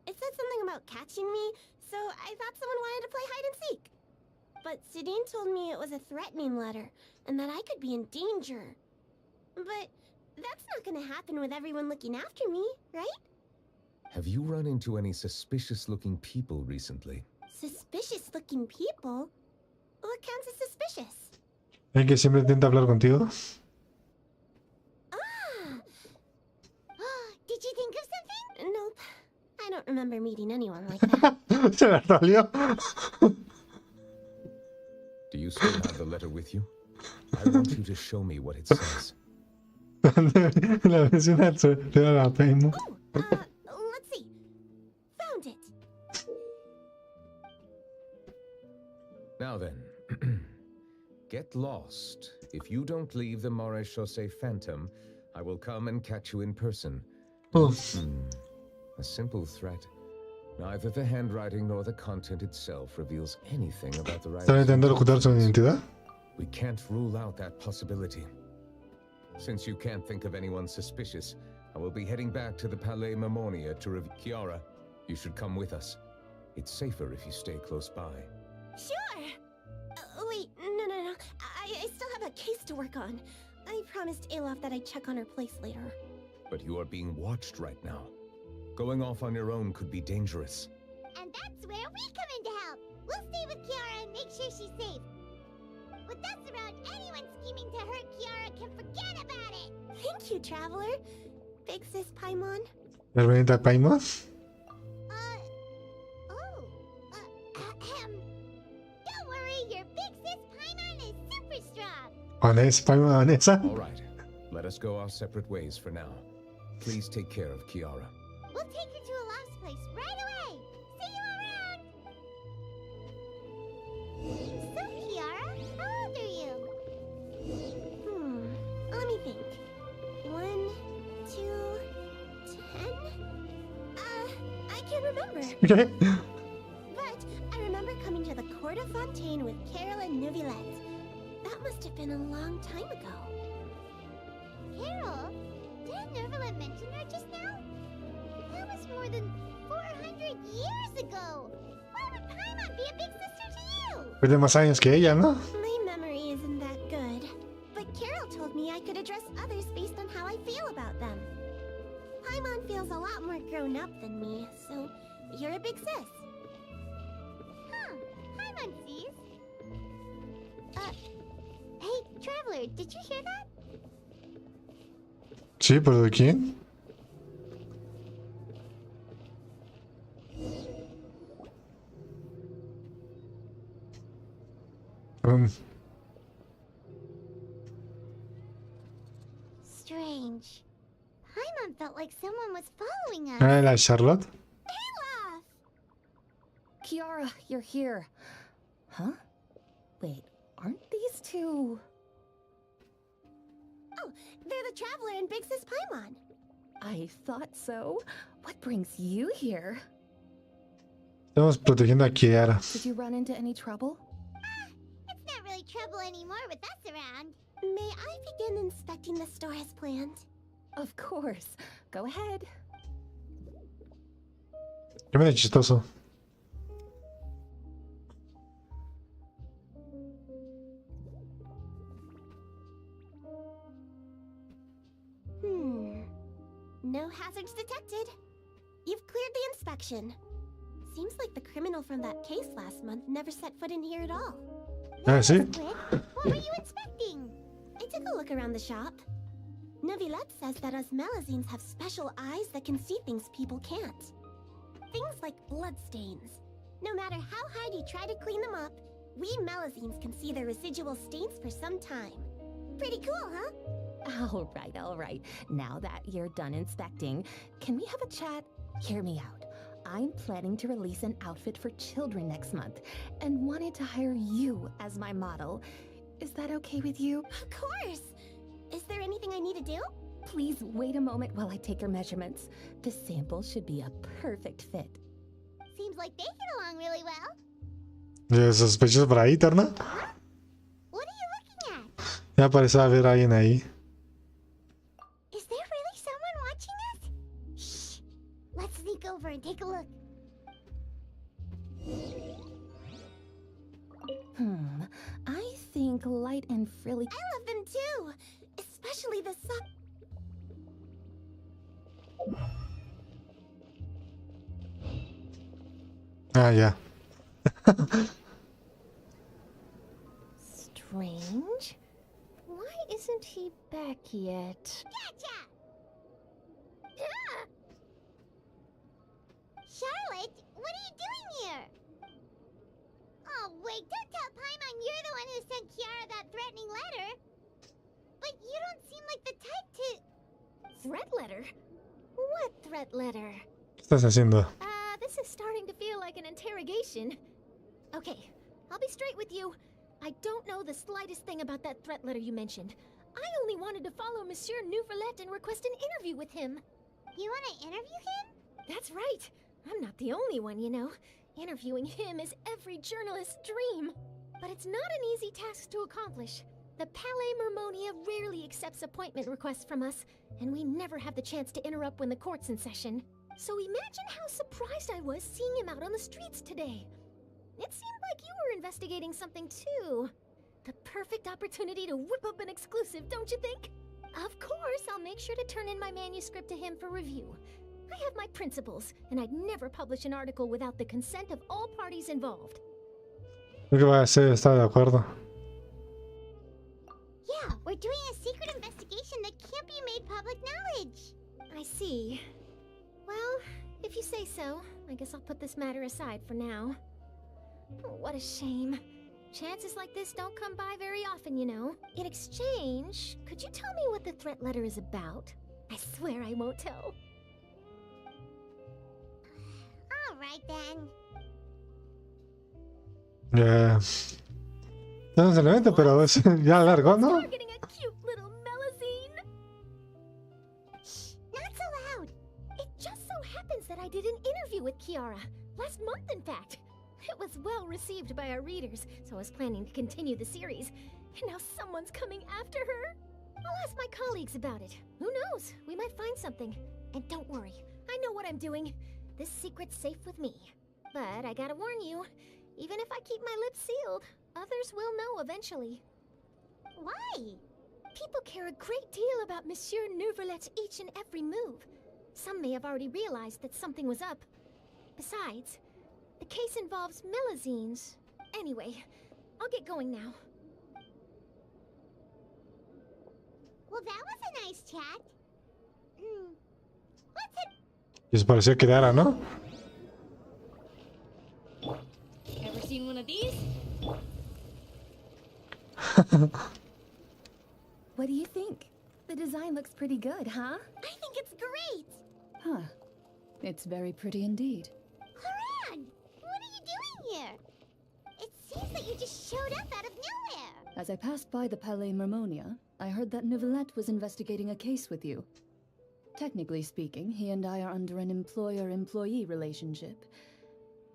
It said something about catching me, so I thought someone wanted to play hide and seek. But Sidine told me it was a threatening letter, and that I could be in danger. But that's not gonna happen with everyone looking after me, right? Have you run into any suspicious-looking people recently? Suspicious-looking people? What counts as suspicious? ¿El que siempre intenta hablar contigo? Did you think of something? Nope. I don't remember meeting anyone like that. Se la salió. Do you still have the letter with you? I want you to show me what it says. La vecina se le la pena. Oh, let's see. Found it. Now then, get lost. If you don't leave the Maréchaussée Phantom, I will come and catch you in person. A simple threat. Neither the handwriting nor the content itself reveals anything about the ¿Está intentando ocultar su identidad? We can't rule out that possibility. Since you can't think of anyone suspicious, I will be heading back to the Palais Mammonia to review. Kiara, you should come with us. It's safer if you stay close by. Sure. Wait, no. I still have a case to work on. I promised Aloy that I'd check on her place later. But you are being watched right now. Going off on your own could be dangerous. And that's where we come in to help. We'll stay with Kiara and make sure she's safe. With us around, anyone scheming to hurt Kiara can forget about it. Thank you, Traveler. Big Sis Paimon. ¿La hermanita Paimon? Don't worry, your Big Sis Paimon is super strong. Vanessa, Paimon, Vanessa. All right, let us go our separate ways for now. Please take care of Kiara. We'll take her to Olaf's place right away. See you around. So, Kiara, how old are you? Let me think. 1, 2, 10? I can't remember. Okay. But I remember coming to the Court of Fontaine with Carol and Neuvillette. That must have been a long time ago. Carol, didn't Nervala mention her just now? That was more than 400 years ago. Why would Paimon be a big sister to you? Tiene más años que ella, ¿no? My memory isn't that good, but Carol told me I could address others based on how I feel about them. Paimon feels a lot more grown up than me, so you're a big sis. Huh, Paimon sees. Hey, Traveler, did you hear that? Sí, pero ¿de quién? Strange. Paimon felt like someone was following us. La Charlotte. Olaf! Kiara, you're here. Huh? Wait, aren't these two... Oh, they're the Traveler and Big Sis Paimon. I thought so. What brings you here? Estamos protegiendo a Kiara. Did you run into any trouble? It's not really trouble anymore with us around. May I begin inspecting the store as planned? Of course. Go ahead. Qué medio chistoso. No hazards detected. You've cleared the inspection. Seems like the criminal from that case last month never set foot in here at all. Sí. What were you inspecting? I took a look around the shop. Neuvillette says that us Melazines have special eyes that can see things people can't. Things like bloodstains. No matter how hard you try to clean them up, we Melazines can see the residual stains for some time. Pretty cool, huh? All right. Now that you're done inspecting, can we have a chat? Hear me out. I'm planning to release an outfit for children next month and wanted to hire you as my model. Is that okay with you? Of course! Is there anything I need to do? Please wait a moment while I take your measurements. The sample should be a perfect fit. Seems like they get along really well. Sospechoso por ahí, Terna. What are you looking at? Ya parecía haber alguien ahí. Is there really someone watching us? Shh! Let's sneak over and take a look. I think light and frilly... I love them too! Especially the sock... Ya. Strange. Why isn't he back yet? Gotcha! Charlotte, what are you doing here? Oh, wait, don't tell Paimon you're the one who sent Kiara that threatening letter. But you don't seem like the type to... Threat letter? What threat letter? ¿Qué estás haciendo? This is starting to feel like an interrogation. Okay, I'll be straight with you. I don't know the slightest thing about that threat letter you mentioned. I only wanted to follow Monsieur Neuvillette and request an interview with him. You want to interview him? That's right. I'm not the only one, you know. Interviewing him is every journalist's dream. But it's not an easy task to accomplish. The Palais Mermonia rarely accepts appointment requests from us, and we never have the chance to interrupt when the court's in session. So imagine how surprised I was seeing him out on the streets today. It seemed like you were investigating something too. The perfect opportunity to whip up an exclusive, don't you think? Of course, I'll make sure to turn in my manuscript to him for review. I have my principles, and I'd never publish an article without the consent of all parties involved. Creo que va a ser, está de acuerdo. Yeah, we're doing a secret investigation that can't be made public knowledge. I see. Well, if you say so, I guess I'll put this matter aside for now. What a shame. Chances like this don't come by very often, you know. In exchange, could you tell me what the threat letter is about? I swear I won't tell. All right then. Ya. Estamos en el evento, pero es ya largo, ¿no? You're getting a cute little Melazine. Shh, not so loud. It just so happens that I did an interview with Kiara. Last month, in fact. It was well received by our readers, so I was planning to continue the series. And now someone's coming after her. I'll ask my colleagues about it. Who knows? We might find something. And don't worry, I know what I'm doing. This secret's safe with me. But I gotta warn you, even if I keep my lips sealed, others will know eventually. Why? People care a great deal about Monsieur Neuvrelet's each and every move. Some may have already realized that something was up. Besides, the case involves Melazines. Anyway, I'll get going now. Well, that was a nice chat. What's it? Y se parecía que era, ¿no? Ever seen one of these? What do you think? The design looks pretty good, huh? I think it's great. Huh. It's very pretty indeed. Haran, what are you doing here? It seems that you just showed up out of nowhere. As I passed by the Palais Mermonia, I heard that Neuvrelet was investigating a case with you. Technically speaking, he and I are under an employer-employee relationship.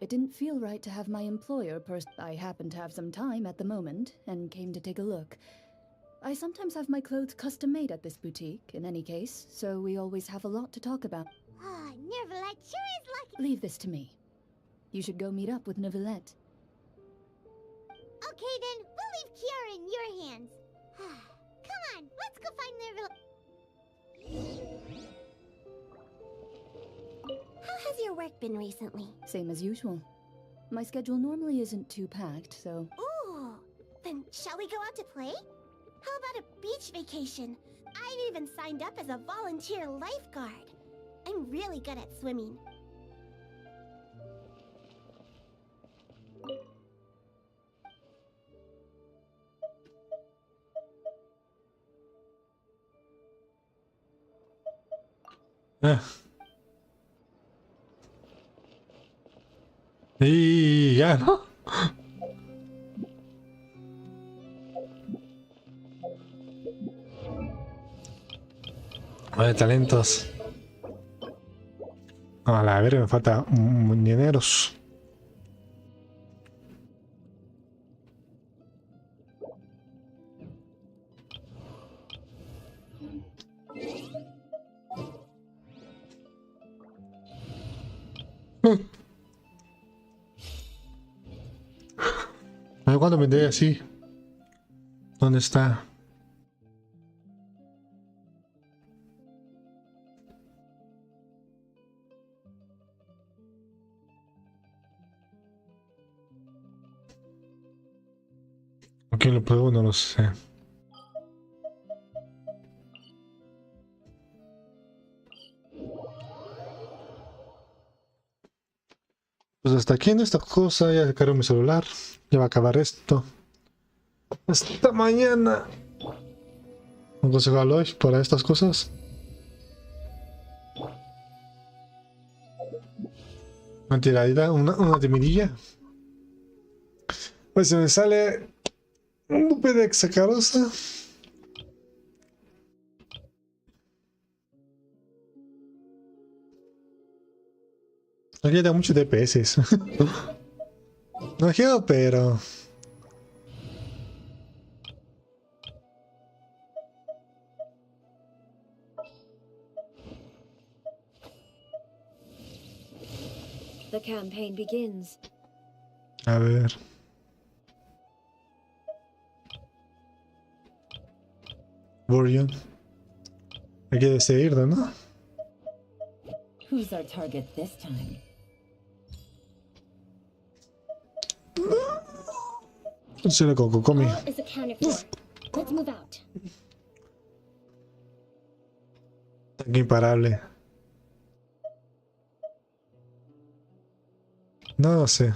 It didn't feel right to have my employer I happened to have some time at the moment, and came to take a look. I sometimes have my clothes custom-made at this boutique, in any case, so we always have a lot to talk about. Ah, Neuvrelet sure is lucky. Leave this to me. You should go meet up with Neuvrelet. Okay then, we'll leave Kiara in your hands. Come on, let's go find Neuvrelet. How has your work been recently? Same as usual. My schedule normally isn't too packed, so... Ooh, then shall we go out to play? How about a beach vacation? I've even signed up as a volunteer lifeguard. I'm really good at swimming. Y ya, ¿no? Vale, talentos. A la verga, me falta dineros. A ver cuándo vendré así. ¿Dónde está? ¿A quién lo pruebo? No lo sé. Pues hasta aquí en esta cosa, ya cargo mi celular. Ya va a acabar esto. Hasta mañana. Un consejo ALOY para estas cosas. Una tiradita, una timidilla. Pues se me sale un dupe de sacarosa. Aquí da muchos DPS. No quiero, pero... The campaign begins. A ver... Burion. Hay que decidirlo, ¿no? Who's our target this time? Se le Kokomi. All is accounted for. Let's move out. Tan imparable. No lo sé.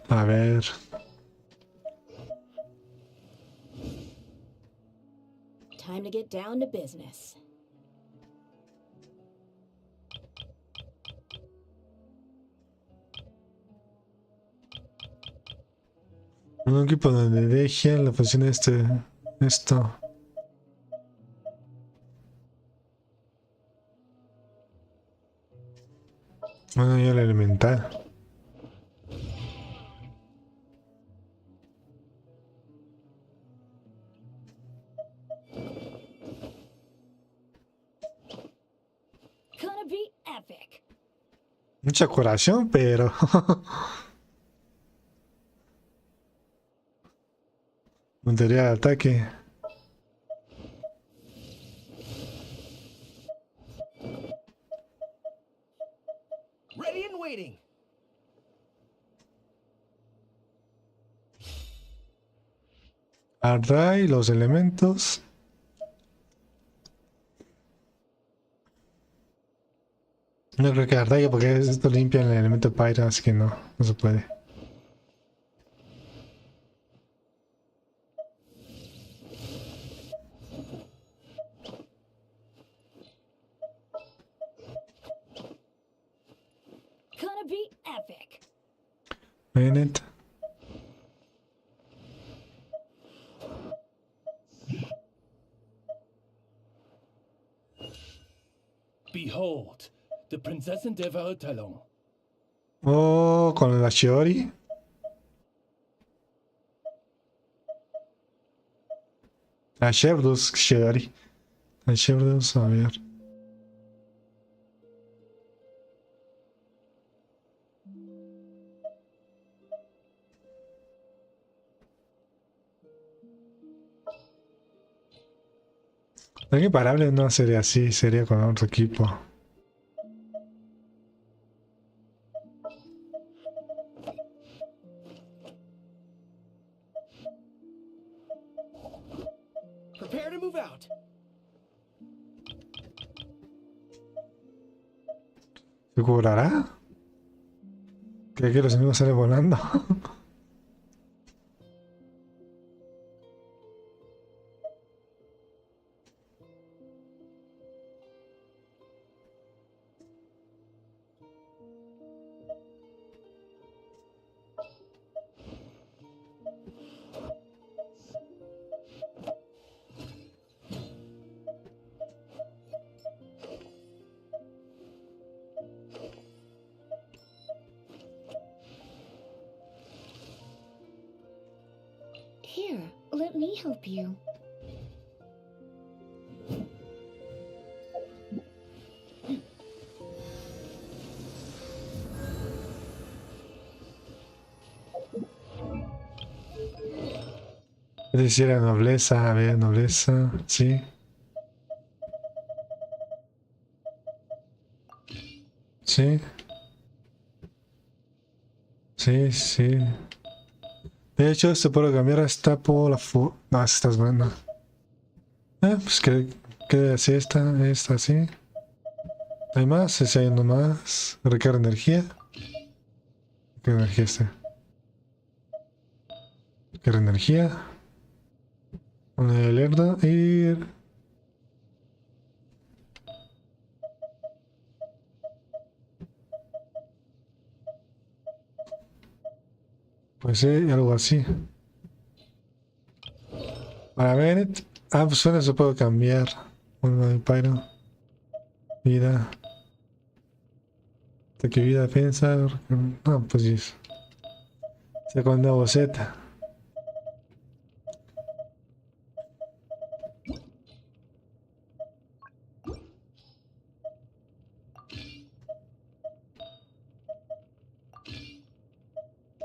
A ver. Time to get down to business. Un equipo donde deje la función de esto. Bueno, ya el elemental. Gonna be epic. Mucha curación, pero... Puntería de ataque. Ready and waiting. Array, los elementos. No creo que Array, porque esto limpia el elemento Pyro, así que no, no se puede. Gonna be epic. Bennett. Behold, the Prinzessin der Verurteilung. Oh, con la Shiori. La Shevdus Shiori. La Shevdus, a ver. La imparable no sería así, sería con otro equipo. Prepare to move out. ¿Se curará? ¿Cree que los enemigos salen volando? Here, let me help you. Es decir, la nobleza, a ver, nobleza, sí. Sí. Sí, sí. De hecho, se puede cambiar hasta por la no, esta es buena. Pues que así esta así. Hay más, ese hay uno más. Recarga energía. Recarga energía este. Recarga energía. Una de lerdo y... Pues sí, algo así. Para ver... Ah, pues suena, se puede cambiar. Uno de pyro. Vida. Ataque, vida, defensa. No, pues sí. Segunda boceta.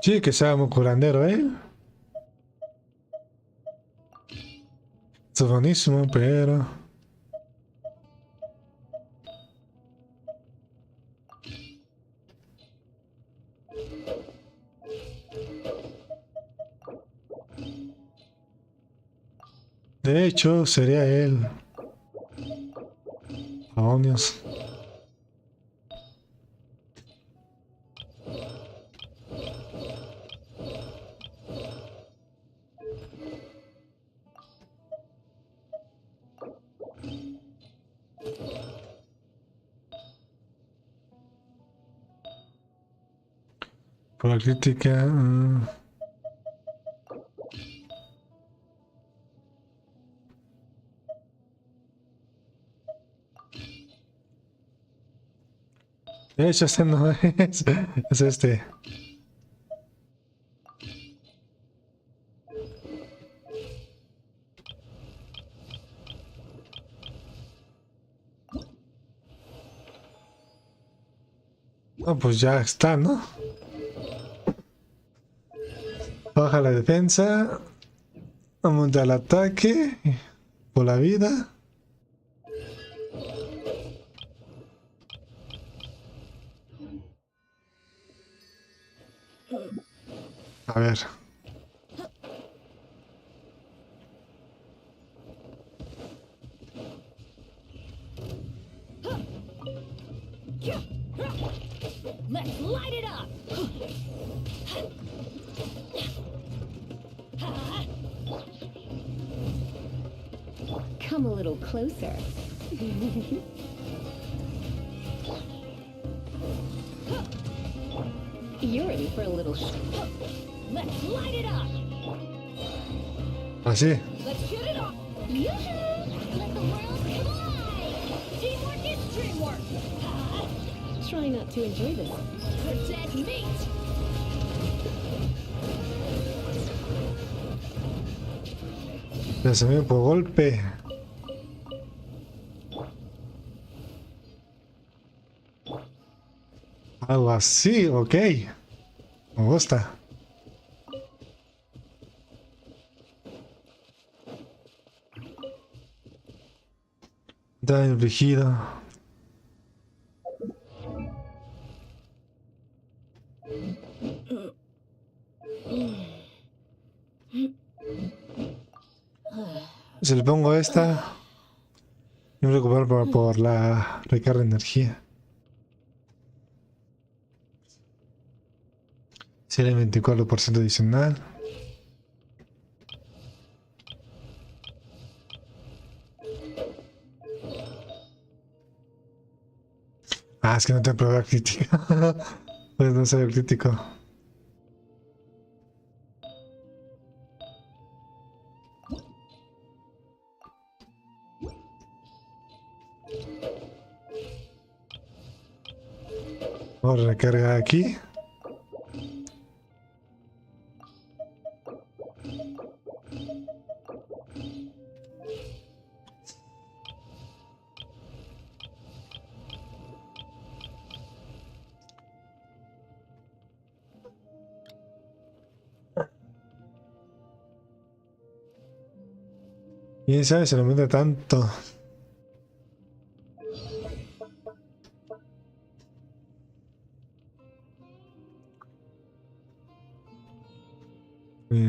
Sí, que sea muy curandero, ¿eh? Esto es buenísimo, pero... De hecho, sería él. Aonios. Por la crítica... De hecho, este no es. Es este. Oh, pues ya está, ¿no? Baja la defensa. Aumenta el ataque. Por la vida. A ver. Let's light it up! Come a little closer. You're ready for a little Let's light it up! Así. Let's get it up! Yoo-hoo! Let the world collide! Teamwork is dreamwork! Try not to enjoy this. For dead meat! Lanzamiento por golpe. Algo así, ok. Me gusta. Daño infligido. Si le pongo esta, me voy a recuperar por la recarga de energía. Sería 24% adicional. Ah, es que no tengo prueba crítica. Pues no soy crítico. Vamos a recargar aquí. ¿Quién sabe si lo mete tanto?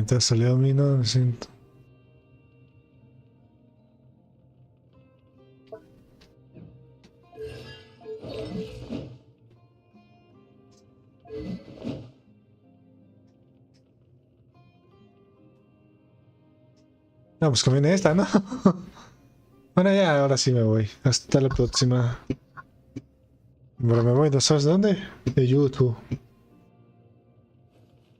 Te ha salido a mí, no lo siento. No, pues conviene esta, ¿no? Bueno, ya, ahora sí me voy. Hasta la próxima. Pero me voy, ¿no sabes de dónde? De YouTube.